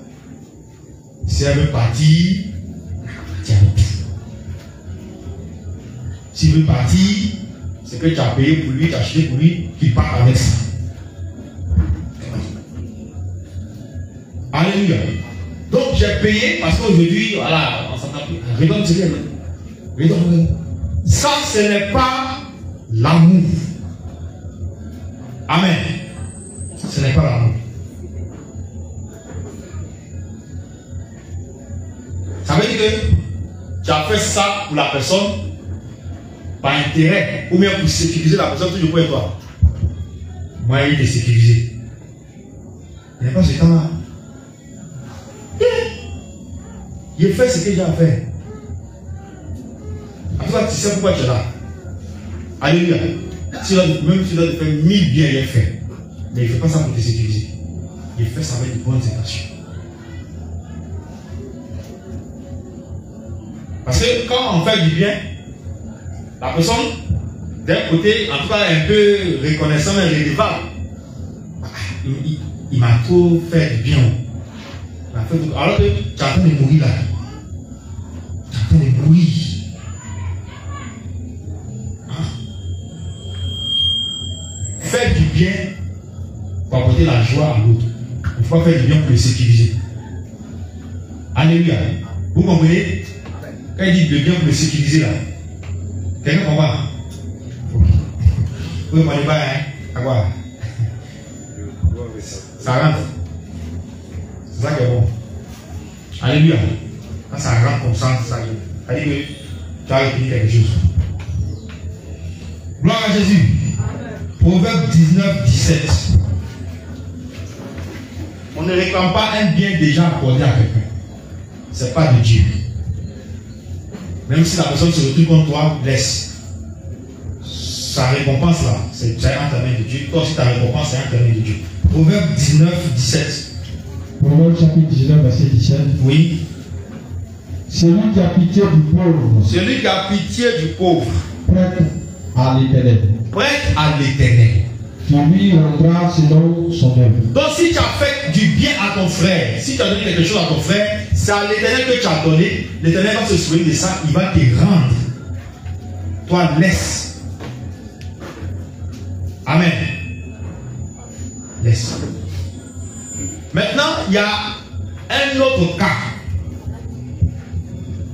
Si elle veut partir, tiens tout. S'il veut partir, c'est que tu as payé pour lui, tu as acheté pour lui, qu'il part avec ça. Alléluia. Donc j'ai payé parce qu'aujourd'hui, voilà, on s'entend plus. Redonne ce qu'il y a. Ça, ce n'est pas l'amour. Amen. Ce n'est pas l'amour. Ça veut dire que tu as fait ça pour la personne par intérêt ou bien pour sécuriser la personne toujours pour toi. Moi, il est sécurisé. Il n'est pas ce temps-là. Il fait ce que j'ai à faire. En tout cas, tu sais pourquoi tu es là. Alléluia. Même si tu dois te faire 1000 biens, il est fait. Mais il ne fait pas ça pour te sécuriser. Il fait ça avec de bonnes intentions. Parce que quand on fait du bien, la personne, d'un côté, en tout cas un peu reconnaissant et redevable, il m'a trop fait du bien. Alors que tu es en train de mourir là. Tu es en train de mourir. Faire du bien pour apporter la joie à l'autre. Il ne faut pas faire du bien pour le sécuriser. Alléluia. Vous comprenez? Quand il dit le bien pour le sécuriser là, quelqu'un comprend? Vous ne comprenez pas, hein? À quoi? Ça rentre. C'est ça qui est bon. Alléluia. Quand ça rentre comme ça, c'est ça qui est bon. Ça dit que tu as retenu quelque chose. Gloire à Jésus. Proverbe 19, 17. On ne réclame pas un bien déjà accordé à quelqu'un. Ce n'est pas de Dieu. Même si la personne se retrouve contre toi, laisse. Sa récompense là, c'est entre les mains de Dieu. Toi aussi ta récompense, c'est entre les mains de Dieu. Proverbe 19, 17. Proverbe chapitre 19, verset 17. Oui. Celui qui a pitié du pauvre. Celui qui a pitié du pauvre. Prête à l'Éternel. Prête à l'Éternel. Qui lui rendra selon son œuvre. Donc si tu as fait du bien à ton frère, si tu as donné quelque chose à ton frère, c'est à l'Éternel que tu as donné. L'Éternel va se souvenir de ça, il va te rendre. Toi, laisse. Amen. Laisse. Maintenant, il y a un autre cas.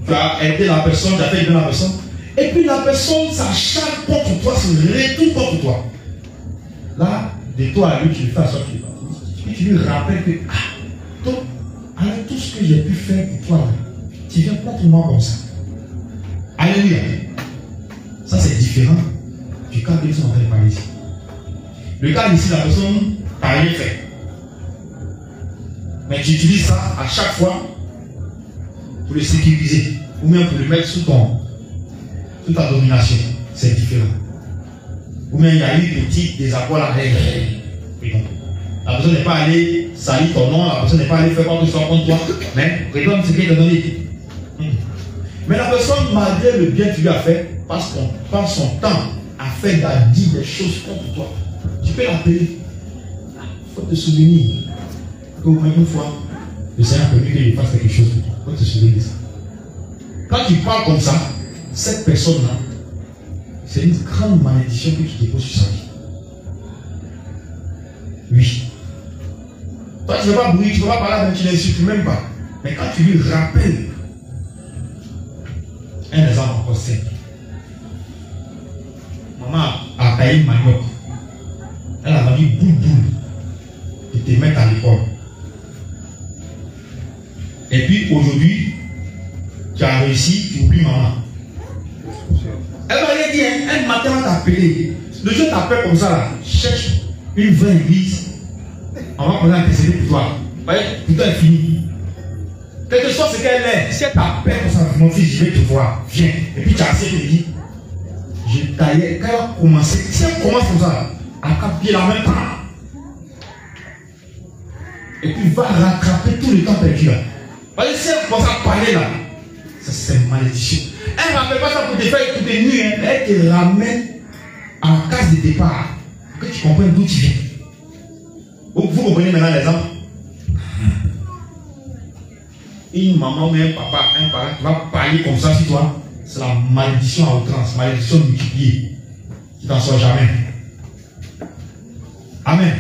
Tu as aidé la personne, tu as fait bien la personne. Et puis la personne s'acharne contre toi, se retourne contre toi. Là, de toi à lui, tu lui fais à sortir. Et tu lui rappelles que, toi, avec tout ce que j'ai pu faire pour toi, tu viens contre moi comme ça. Alléluia. Ça, c'est différent du cas que nous sommes en train de parler ici. Le cas ici, la personne n'a rien fait. Mais tu utilises ça à chaque fois pour le sécuriser ou même pour le mettre sous ta domination. C'est différent. Ou même il y a eu petit désaccord à règle. La personne n'est pas allée salir ton nom, la personne n'est pas allée faire quoi que ce soit contre toi, mais redonne ce qu'elle t'a donné. Mais la personne, malgré le bien que tu lui as fait, parce qu'on passe son temps à faire dire des choses contre toi, tu peux l'appeler. Il faut te souvenir qu'au moins une fois, le Seigneur a permis qu'il fasse quelque chose pour toi. Il faut te souvenir de ça. Quand tu parles comme ça, cette personne-là, c'est une grande malédiction que tu déposes sur sa vie. Oui. Toi, tu ne veux pas bruire, tu ne veux pas parler, mais tu n'insultes même pas. Mais quand tu lui rappelles, un exemple encore simple. Maman a taillé manioc. Elle a vendu boule et te mettre à l'école. Et puis aujourd'hui, tu as réussi, tu oublies maman. Elle va rien dire, un matin on va t'appeler. Le jour t'appelle comme ça là, cherche une vraie église. On va prendre un TCD pour toi. Vous voyez, tout est fini. Quel que soit ce qu'elle est, si elle t'appelle comme ça, mon fils, je vais te voir, viens. Et puis tu as assez de dire, je taillais. Quand elle a commencé, si elle commence comme ça, elle a pied la même temps. Et puis va rattraper tout le temps perdu là. Parce que si elle commence à parler là, ça c'est malédiction. Elle ne rappelle pas ça pour te faire écouter nuit, hein. Elle te ramène à la case de départ. Pour que tu comprennes d'où tu viens. Vous comprenez maintenant l'exemple? Une maman ou un papa, un parent qui va parler comme ça sur toi, c'est la malédiction à outrance, malédiction multipliée. Tu n'en sors jamais. Amen.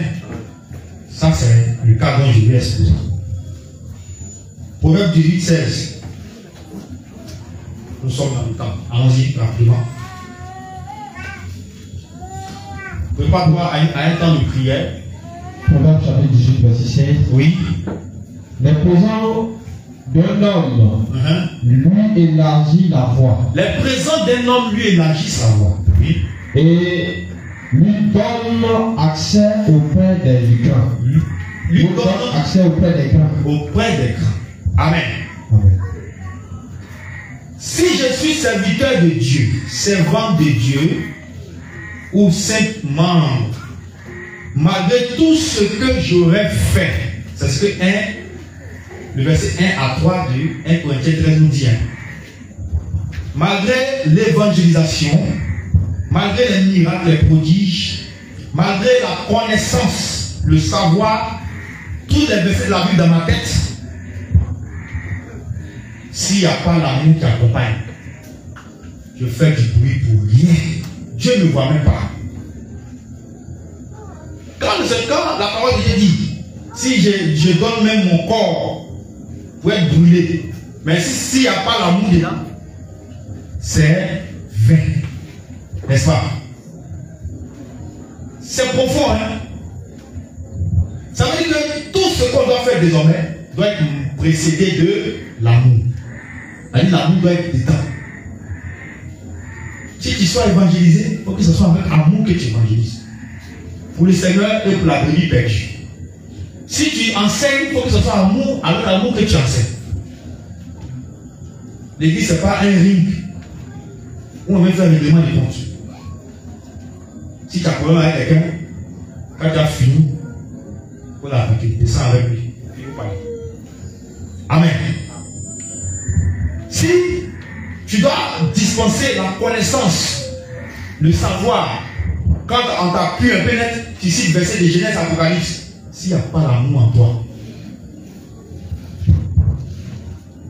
Ça, c'est le cas dont je vais exposer. Proverbe 18, 16. Nous sommes dans le temps. Allons-y rapidement. Prépare-toi à un temps de prière. Proverbe chapitre 18, verset 16. Oui. Les présents d'un homme lui élargit la voix. Les présents d'un homme lui élargissent la voix. Oui. Et lui donne accès auprès des grands. Lui donne accès auprès des grands. Auprès des grands. Amen. Amen. Si je suis serviteur de Dieu, servant de Dieu, ou simple membre, malgré tout ce que j'aurais fait, c'est ce que le verset 1 à 3 de 1 Corinthiens 13 nous dit. Malgré l'évangélisation, malgré les miracles, les prodiges, malgré la connaissance, le savoir, tous les versets de la Bible dans ma tête, s'il n'y a pas l'amour qui accompagne, je fais du bruit pour rien. Dieu ne voit même pas. Quand la parole de Dieu dit, si je donne même mon corps pour être brûlé, mais s'il n'y a pas l'amour dedans, c'est vain. N'est-ce pas? C'est profond, hein? Ça veut dire que tout ce qu'on doit faire désormais doit être précédé de l'amour. L'amour doit être dedans. Si tu sois évangélisé, il faut que ce soit avec amour que tu évangélises. Pour le Seigneur et pour la brebis perdue. Si tu enseignes, il faut que ce soit amour, avec l'amour que tu enseignes. L'église, ce n'est pas un ring où on va faire un règlement de compte. Si tu as un problème avec quelqu'un, quand tu as fini, il faut l'appliquer, descends avec lui. Et vous parlez. Amen. Si tu dois dispenser la connaissance, le savoir, quand on t'a pu un peu net, tu cites verset de Genèse Apocalypse, s'il n'y a pas l'amour en toi,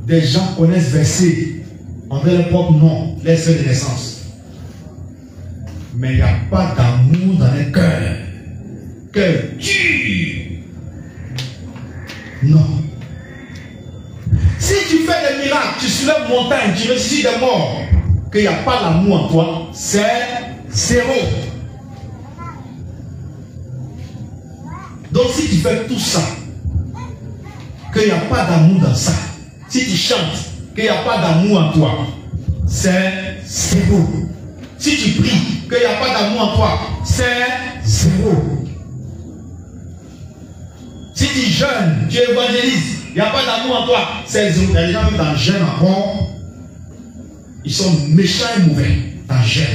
des gens connaissent verset en leur propre nom, les seuls de naissance. Mais il n'y a pas d'amour dans les cœurs. Cœur dur. Non. Si tu fais des miracles, tu soulèves montagne, tu ressuscites des morts, qu'il n'y a pas l'amour en toi, c'est zéro. Donc si tu fais tout ça, qu'il n'y a pas d'amour dans ça, si tu chantes, qu'il n'y a pas d'amour en toi, c'est zéro. Si tu pries, qu'il n'y a pas d'amour en toi, c'est zéro. Si tu jeûnes, tu évangélises, il n'y a pas d'amour en toi, c'est zéro. Il y a des gens même dans le jeûne encore, ils sont méchants et mauvais dans le jeûne.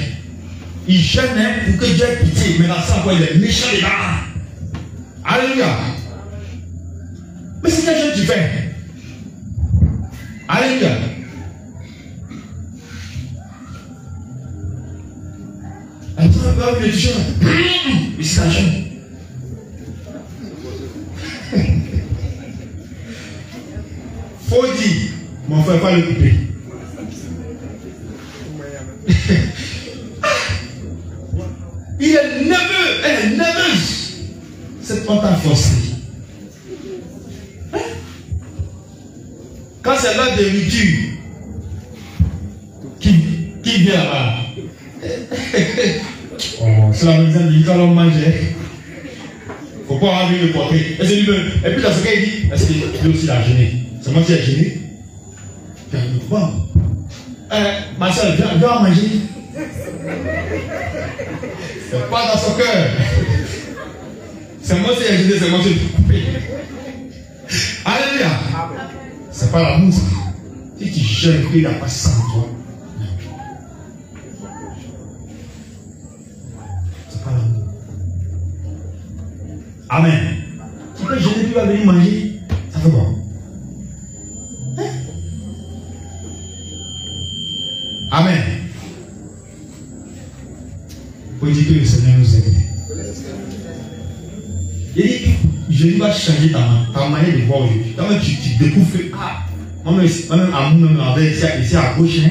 Ils jeûnent pour que Dieu ait pitié, mais dans ça encore, il est méchant dedans. Alléluia. Mais c'est quel jeûne tu fais? Alléluia. Le jeûne. Mais c'est un jeûne. Faut dire, mon frère, pas le couper. Il est nerveux, elle est nerveuse. Cette honte a forcé. Quand c'est l'heure de rupture, qui vient là-bas? Oh, c'est la maison de quand on mangeait. Faut pas avoir vu le portrait. Et c'est lui-même. Et puis dans ce cas, il dit, est-ce que lui aussi l'a gêné? C'est moi qui ai gêné. Bon. Ma soeur, viens manger. C'est pas dans son cœur. C'est moi qui ai ajouté, c'est moi qui ai coupé. Alléluia. C'est pas l'amour. Si tu jeûnes, il n'a pas ça en toi. C'est pas l'amour. Amen. Tu peux jeûner, tu vas venir manger. Ça fait quoi? Amen. Vous dites que le Seigneur nous aide. Il dit, je lui vais changer ta manière de voir aujourd'hui. Quand même, tu découvres que, moi-même, amour, même avec ici à gauche. Hein?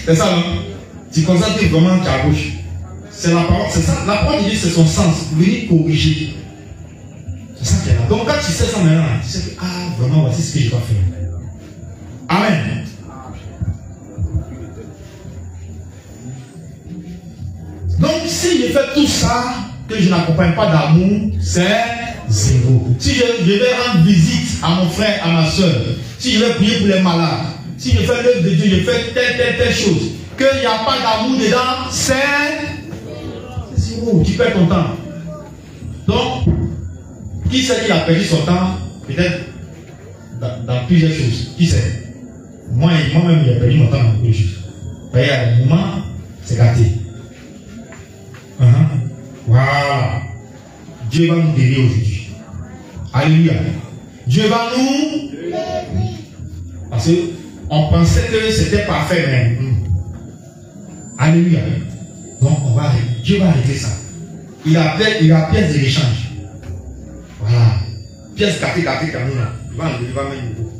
C'est ça, non? Tu constates que vraiment tu es à gauche. C'est la parole, c'est ça. La parole dit c'est son sens. Pour venir corriger. C'est ça qui est là. Donc, quand tu sais ça maintenant, tu sais que, vraiment, voici ce que je dois faire. Amen. Donc, si je fais tout ça, que je n'accompagne pas d'amour, c'est zéro. Si je vais rendre visite à mon frère, à ma soeur, si je vais prier pour les malades, si je fais l'œuvre de Dieu, je fais telle chose, qu'il n'y a pas d'amour dedans, c'est zéro. Tu perds ton temps. Donc, qui sait qu'il a perdu son temps, peut-être dans plusieurs choses? Qui sait? Moi-même, j'ai perdu mon temps dans beaucoup de choses. Il y a un moment, c'est gâté. Voilà. Dieu va nous guérir aujourd'hui. Alléluia. Dieu va nous guérir. Parce qu'on pensait que c'était parfait même. Alléluia. Donc Dieu va régler ça. Il a pièce de l'échange. Voilà. Pièce gâtée comme nous là. Il va mettre une peau.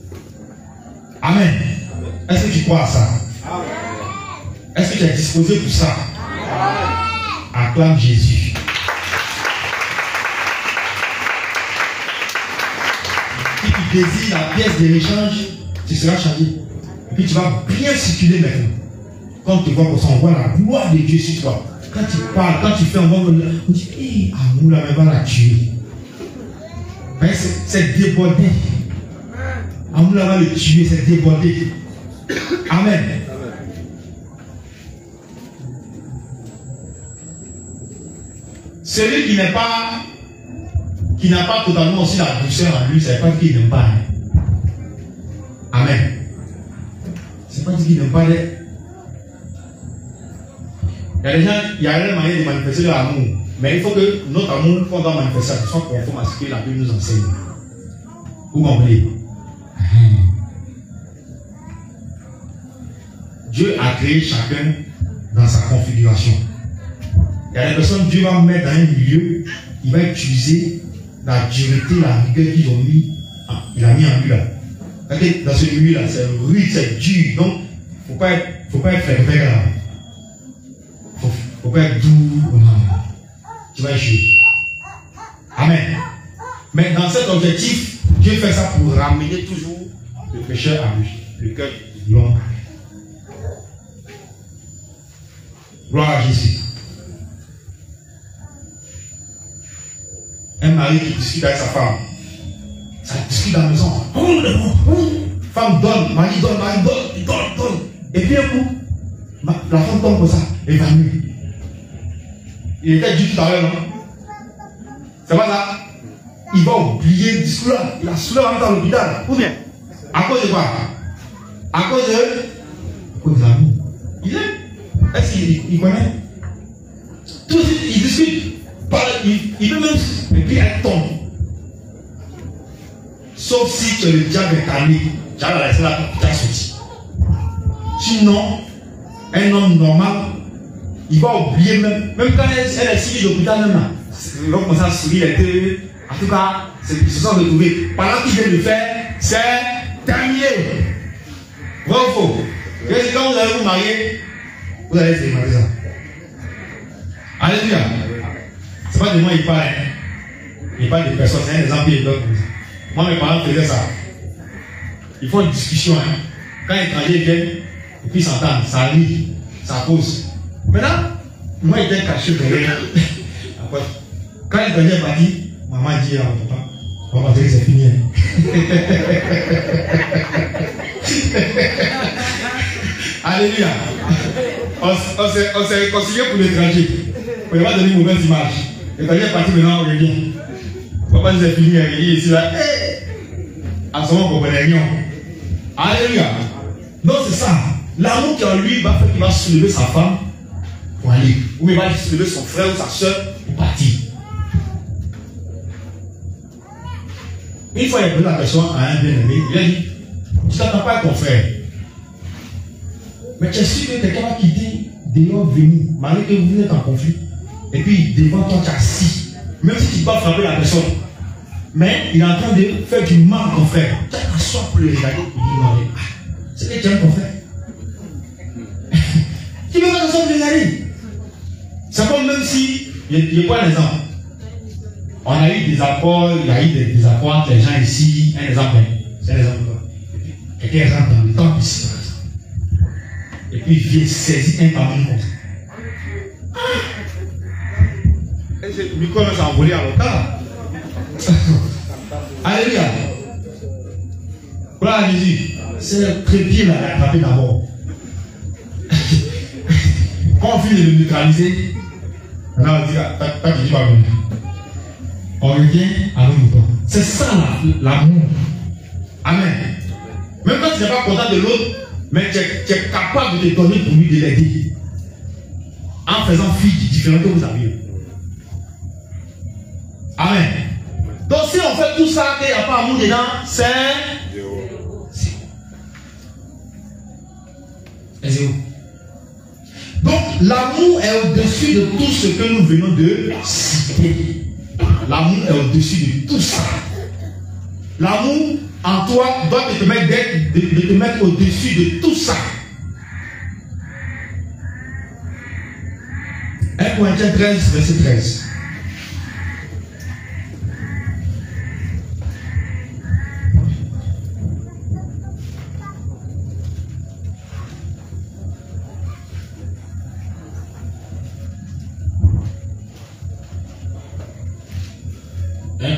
Amen. Est-ce que tu crois à ça? Est-ce que tu es disposé pour ça? Acclame Jésus. Si tu désires la pièce de l'échange, tu seras changé. Et puis tu vas bien circuler maintenant. Quand tu vois qu'on s'envoie la gloire de Dieu sur toi. Quand tu parles, quand tu fais un bon, on dit, hé, amour, la même va la tuer. C'est débordé. Amour, la va le tuer, c'est débordé. Amen. Celui qui n'a pas totalement aussi la douceur en lui, ça ne veut pas dire qu'il n'aime pas. Hein. Amen. C'est pas dire qu'il n'aime pas les. Il y a des gens, il y a une manière de manifester leur amour. Mais il faut que notre amour, qu'on doit manifester, soit conforme à ce que la Bible nous enseigne. Vous comprenez? Dieu a créé chacun dans sa configuration. Il y a des personnes, Dieu va mettre dans un milieu, il va utiliser la dureté, la rigueur qu'ils ont mis. Il a mis en lui là. Dans ce milieu là, c'est rude, c'est dur. Donc, il ne faut pas être fervent là. Il ne faut pas être doux. Tu vas échouer. Amen. Mais dans cet objectif, Dieu fait ça pour ramener toujours le pécheur à lui. Le cœur de l'homme. Gloire à Jésus. Un mari qui discute avec sa femme. Ça discute dans la maison. Femme donne, mari donne, il donne. Et puis un coup, la femme tombe comme ça, évanouie. Il était dit tout à l'heure, non? C'est pas ça? Il va oublier le discours là. Il a soulevé dans l'hôpital. Ou bien? À cause de quoi? À cause de l'amour. Il est? Est-ce qu'il connaît? Tout de suite, il discute. Il peut même. Et puis elle tombe. Sauf si tu es le diable incarné. Tu as laissé la tu as sorti. Sinon, un homme normal, il va oublier même quand elle est suivie d'hôpital même là. Il va commencer à sourire les deux. En tout cas, ils se sont retrouvés. Pendant qu'il vient de le faire, c'est terminé. Vrai ou faux? Quand vous allez vous marier, vous allez se demander ça. Alléluia. C'est pas de moi il parle. Il parle de personnes, c'est un exemple et d'autres. Moi, mes parents faisaient ça. Ils font une discussion. Hein. Quand les étrangers viennent, et puis ils s'entendent, ça rit, ça pose. Maintenant, moi, il était caché derrière. Quand les étrangers sont partis, maman dit à mon papa, on va dire que c'est fini. Alléluia. On s'est réconcilié pour l'étranger. On ne va pas donner une mauvaise image. L'étranger est parti maintenant, on revient. Papa nous a fini, il est ici là. En ce moment, on comprend rien. Alléluia. Non, c'est ça. L'amour qui en lui va faire qu'il va soulever sa femme pour aller. Ou il va soulever son frère ou sa soeur pour partir. Une fois, il a posé la question à un bien-aimé. Il a dit, tu t'attends pas à ton frère. Mais tu es sûr que quelqu'un va quitter dehors venir, malgré que vous êtes en conflit. Et puis devant toi, tu es assis. Même si tu ne peux pas frapper la personne. Mais il est en train de faire du mal à ton frère. Tu as t'asseoir pour le regarder. Il dit non, c'est que tu aimes ton frère. Tu ne peux pas t'asseoir pour le regarder. C'est comme même si, il y a quoi un exemple. On a eu des apports, il y a eu des apports entre les gens ici. Un exemple, c'est un exemple. Quelqu'un rentre dans le temple ici, par exemple. Et puis il vient saisir un ballon comme ça. Le micro s'est envolé à l'autre. Alléluia. Voilà Jésus. C'est le trépied là à attraper d'abord. Quand on finit de le neutraliser, maintenant on dit, t'as dit pas venir. On revient à nos moutons. C'est ça l'amour. Amen. Même quand tu n'es pas content de l'autre, mais tu es capable de te donner pour lui, de l'aider. En faisant fi du différent que vous avez. Amen. Donc si on fait tout ça, qu'il n'y a pas amour dedans, c'est zéro. Donc l'amour est au-dessus de tout ce que nous venons de citer. L'amour est au-dessus de tout ça. L'amour en toi doit te permettre de te mettre au-dessus de tout ça. 1 Corinthiens 13, verset 13.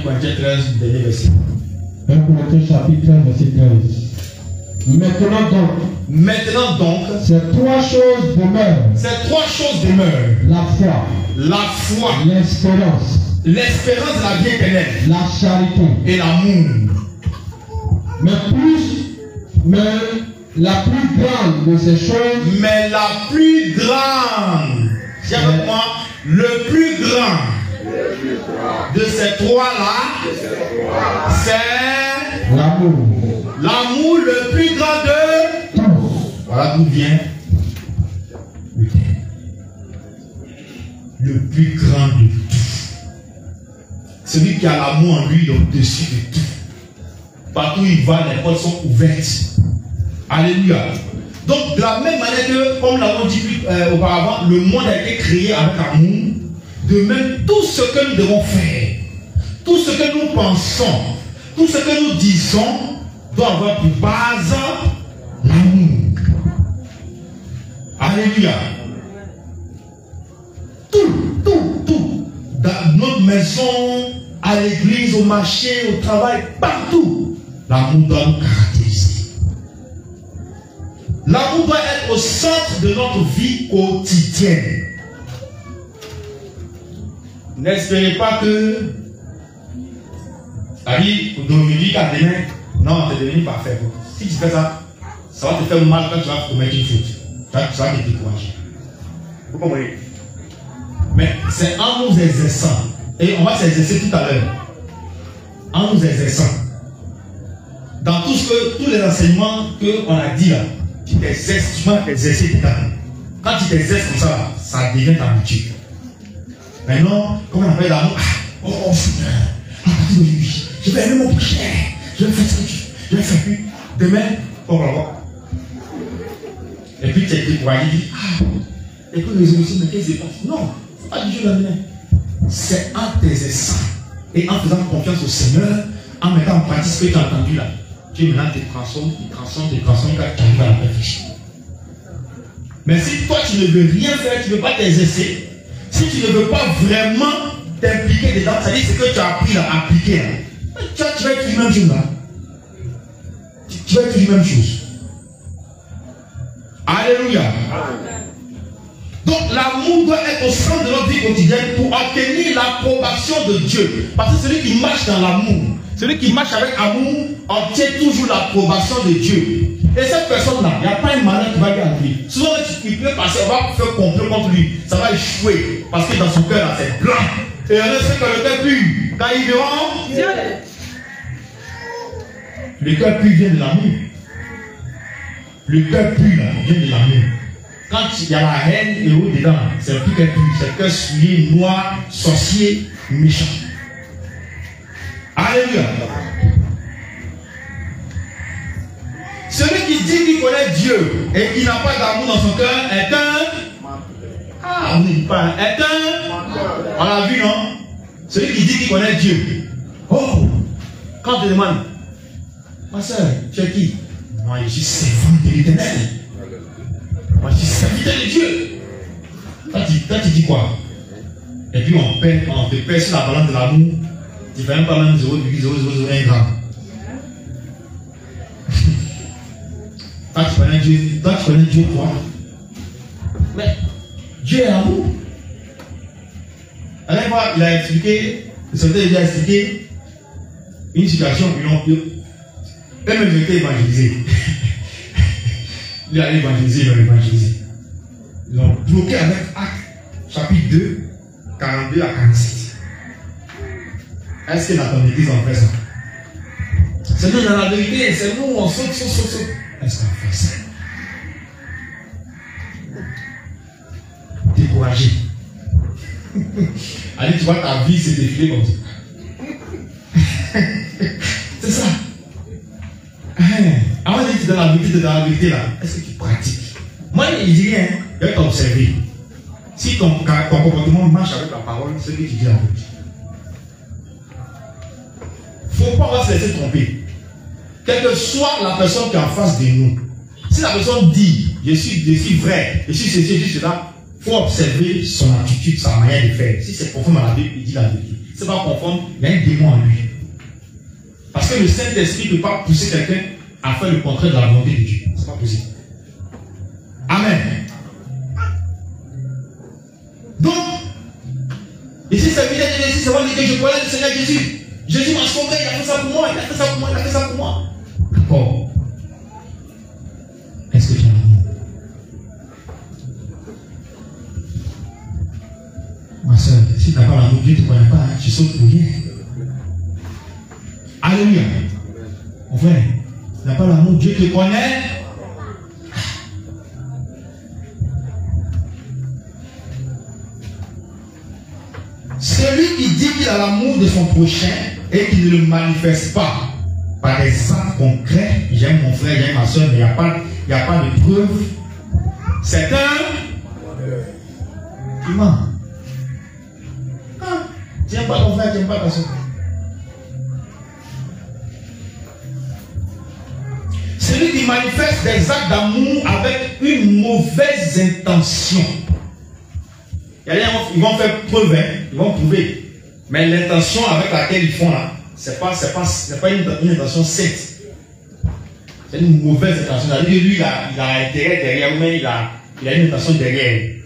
Corinthiens 13, dernier verset. 1 Corinthiens chapitre 13, verset 13. Maintenant donc, ces trois choses demeurent. La foi, l'espérance de la vie éternelle, la charité et l'amour. Mais la plus grande de ces choses, dis avec moi, le plus grand de ces trois-là, c'est l'amour. L'amour le plus grand de tous. Voilà d'où vient le thème. Le plus grand de tout. Celui qui a l'amour en lui, au-dessus de tout. Partout où il va, les portes sont ouvertes. Alléluia. Donc, de la même manière que, comme nous l'avons dit auparavant, le monde a été créé avec amour. De même, tout ce que nous devons faire, tout ce que nous pensons, tout ce que nous disons, doit avoir pour base l'amour. Alléluia. Tout. Dans notre maison, à l'église, au marché, au travail, partout, l'amour doit nous caractériser. L'amour doit être au centre de notre vie quotidienne. N'espérez pas que Dominique a demain, non, tu es devenu parfait. Si tu fais ça, ça va te faire mal quand tu vas commettre une faute. Tu vas te décourager. Vous comprenez? Mais c'est en nous exerçant, et on va s'exercer tout à l'heure, en nous exerçant, dans tous les enseignements qu'on a dit là, tu t'exerces, tu vas t'exercer tout à l'heure. Quand tu t'exerces comme ça, ça devient ta habitude. Maintenant, comment on appelle l'amour? Oh Seigneur, à partir d'aujourd'hui, je vais aimer mon prochain, je vais faire ça, je vais faire plus. Demain, on va voir. Et puis tu es découragé, tu dis, écoute, résolution, mais qu'est-ce qui se passe? Non, c'est pas du tout la main. C'est en t'exerçant et en faisant confiance au Seigneur, en mettant en pratique ce que tu as entendu là. Tu maintenant te transformes, quand tu arrives à la perfection. Mais si toi tu ne veux rien faire, tu ne veux pas t'exercer, si tu ne veux pas vraiment t'impliquer dedans, c'est-à-dire ce que tu as appris à appliquer, là, tu vas être la même chose là. Tu vas être la même chose. Alléluia. Donc l'amour doit être au centre de notre vie quotidienne pour obtenir l'approbation de Dieu. Parce que celui qui marche dans l'amour, celui qui marche avec amour, obtient toujours l'approbation de Dieu. Et cette personne-là, il n'y a pas une manière qui va lui arriver. Souvent, il peut passer, on va faire complot contre lui. Ça va échouer. Parce que dans son cœur, là, c'est blanc. Et on sait que le cœur pur, quand ils verront, Dieu. Le cœur pur vient de l'amour. Le cœur pur là, vient de l'amour. Quand il y a la haine et au-dedans, c'est un cœur pur. C'est un cœur souillé, noir, sorcier, méchant. Alléluia. Celui qui dit qu'il connaît Dieu et qui n'a pas d'amour dans son cœur est un... Ah, on ne dit pas. Est un... On l'a vu, non? Celui qui dit qu'il connaît Dieu. Oh! Quand on te demande, ma soeur, tu es qui? Moi, je suis servant de l'Éternel. Moi, je suis serviteur de Dieu. Toi, tu dis quoi? Et puis on te pèse sur la balance de l'amour. Tu ne fais même pas même 0,0001 gramme. Toi, tu connais Dieu. Toi, tu connais Dieu, toi. Mais Dieu est amour. La dernière fois, il a expliqué, le secrétaire il a expliqué une situation où eux-mêmes étaient évangélisés. Il a évangélisé, ils ont évangélisé. Ils ont bloqué avec Actes, chapitre 2, 42 à 47. Est-ce que dans ton église on fait ça? C'est nous dans la vérité, c'est nous on saute. Est-ce qu'on fait ça? Découragé. Allez, tu vois ta vie s'est défilée comme ça. C'est ça. Avant de dire dans la vérité là, est-ce que tu pratiques? Moi, il dit rien, il va t'observer. Si ton comportement marche avec la parole, c'est ce que tu dis la vérité. Il ne faut pas se laisser tromper. Quelle que soit la personne qui est en face de nous, si la personne dit je suis vrai, je suis ceci, je suis cela, il faut observer son attitude, sa manière de faire. Si c'est conforme à la Bible, il dit la vérité. Si ce n'est pas conforme, il y a un démon en lui. Parce que le Saint-Esprit ne peut pas pousser quelqu'un à faire le contraire de la volonté de Dieu. Ce n'est pas possible. Amen. Donc, ici c'est évident, ici c'est vrai que je connais le Seigneur Jésus. Jésus m'a sauvé, il a fait ça pour moi, il a fait ça pour moi, il a fait ça pour moi. D'accord. Est-ce que tu as l'amour? Ma soeur, si tu n'as pas l'amour, Dieu ne te connaît pas, hein, tu sautes pour rien. Alléluia. Mon frère, tu n'as pas l'amour, Dieu te connaît. Celui qui dit qu'il a l'amour de son prochain et qui ne le manifeste pas par des actes concrets, j'aime mon frère, j'aime ma soeur, mais il n'y a pas de preuve, c'est un qui ment. Tu n'aimes pas ton frère, tu n'aimes pas ta soeur. Celui qui manifeste des actes d'amour avec une mauvaise intention. Il y a des gens qui vont faire preuve, hein, ils vont prouver. Mais l'intention avec laquelle ils font là, ce n'est pas une intention sainte. C'est une mauvaise intention. Lui, il a intérêt derrière, mais il a une intention derrière.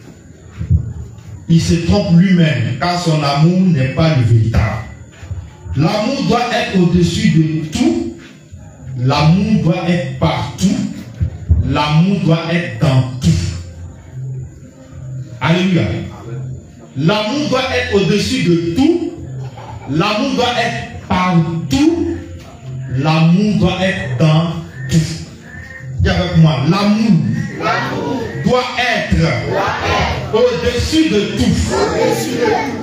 Il se trompe lui-même, car son amour n'est pas le véritable. L'amour doit être au-dessus de tout. L'amour doit être partout. L'amour doit être dans tout. Alléluia. L'amour doit être au-dessus de tout. L'amour doit être partout. L'amour doit être dans tout. Dis avec moi, l'amour doit être au-dessus de tout.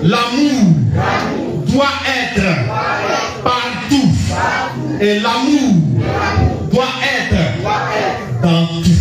L'amour doit être partout. Et l'amour doit être dans tout.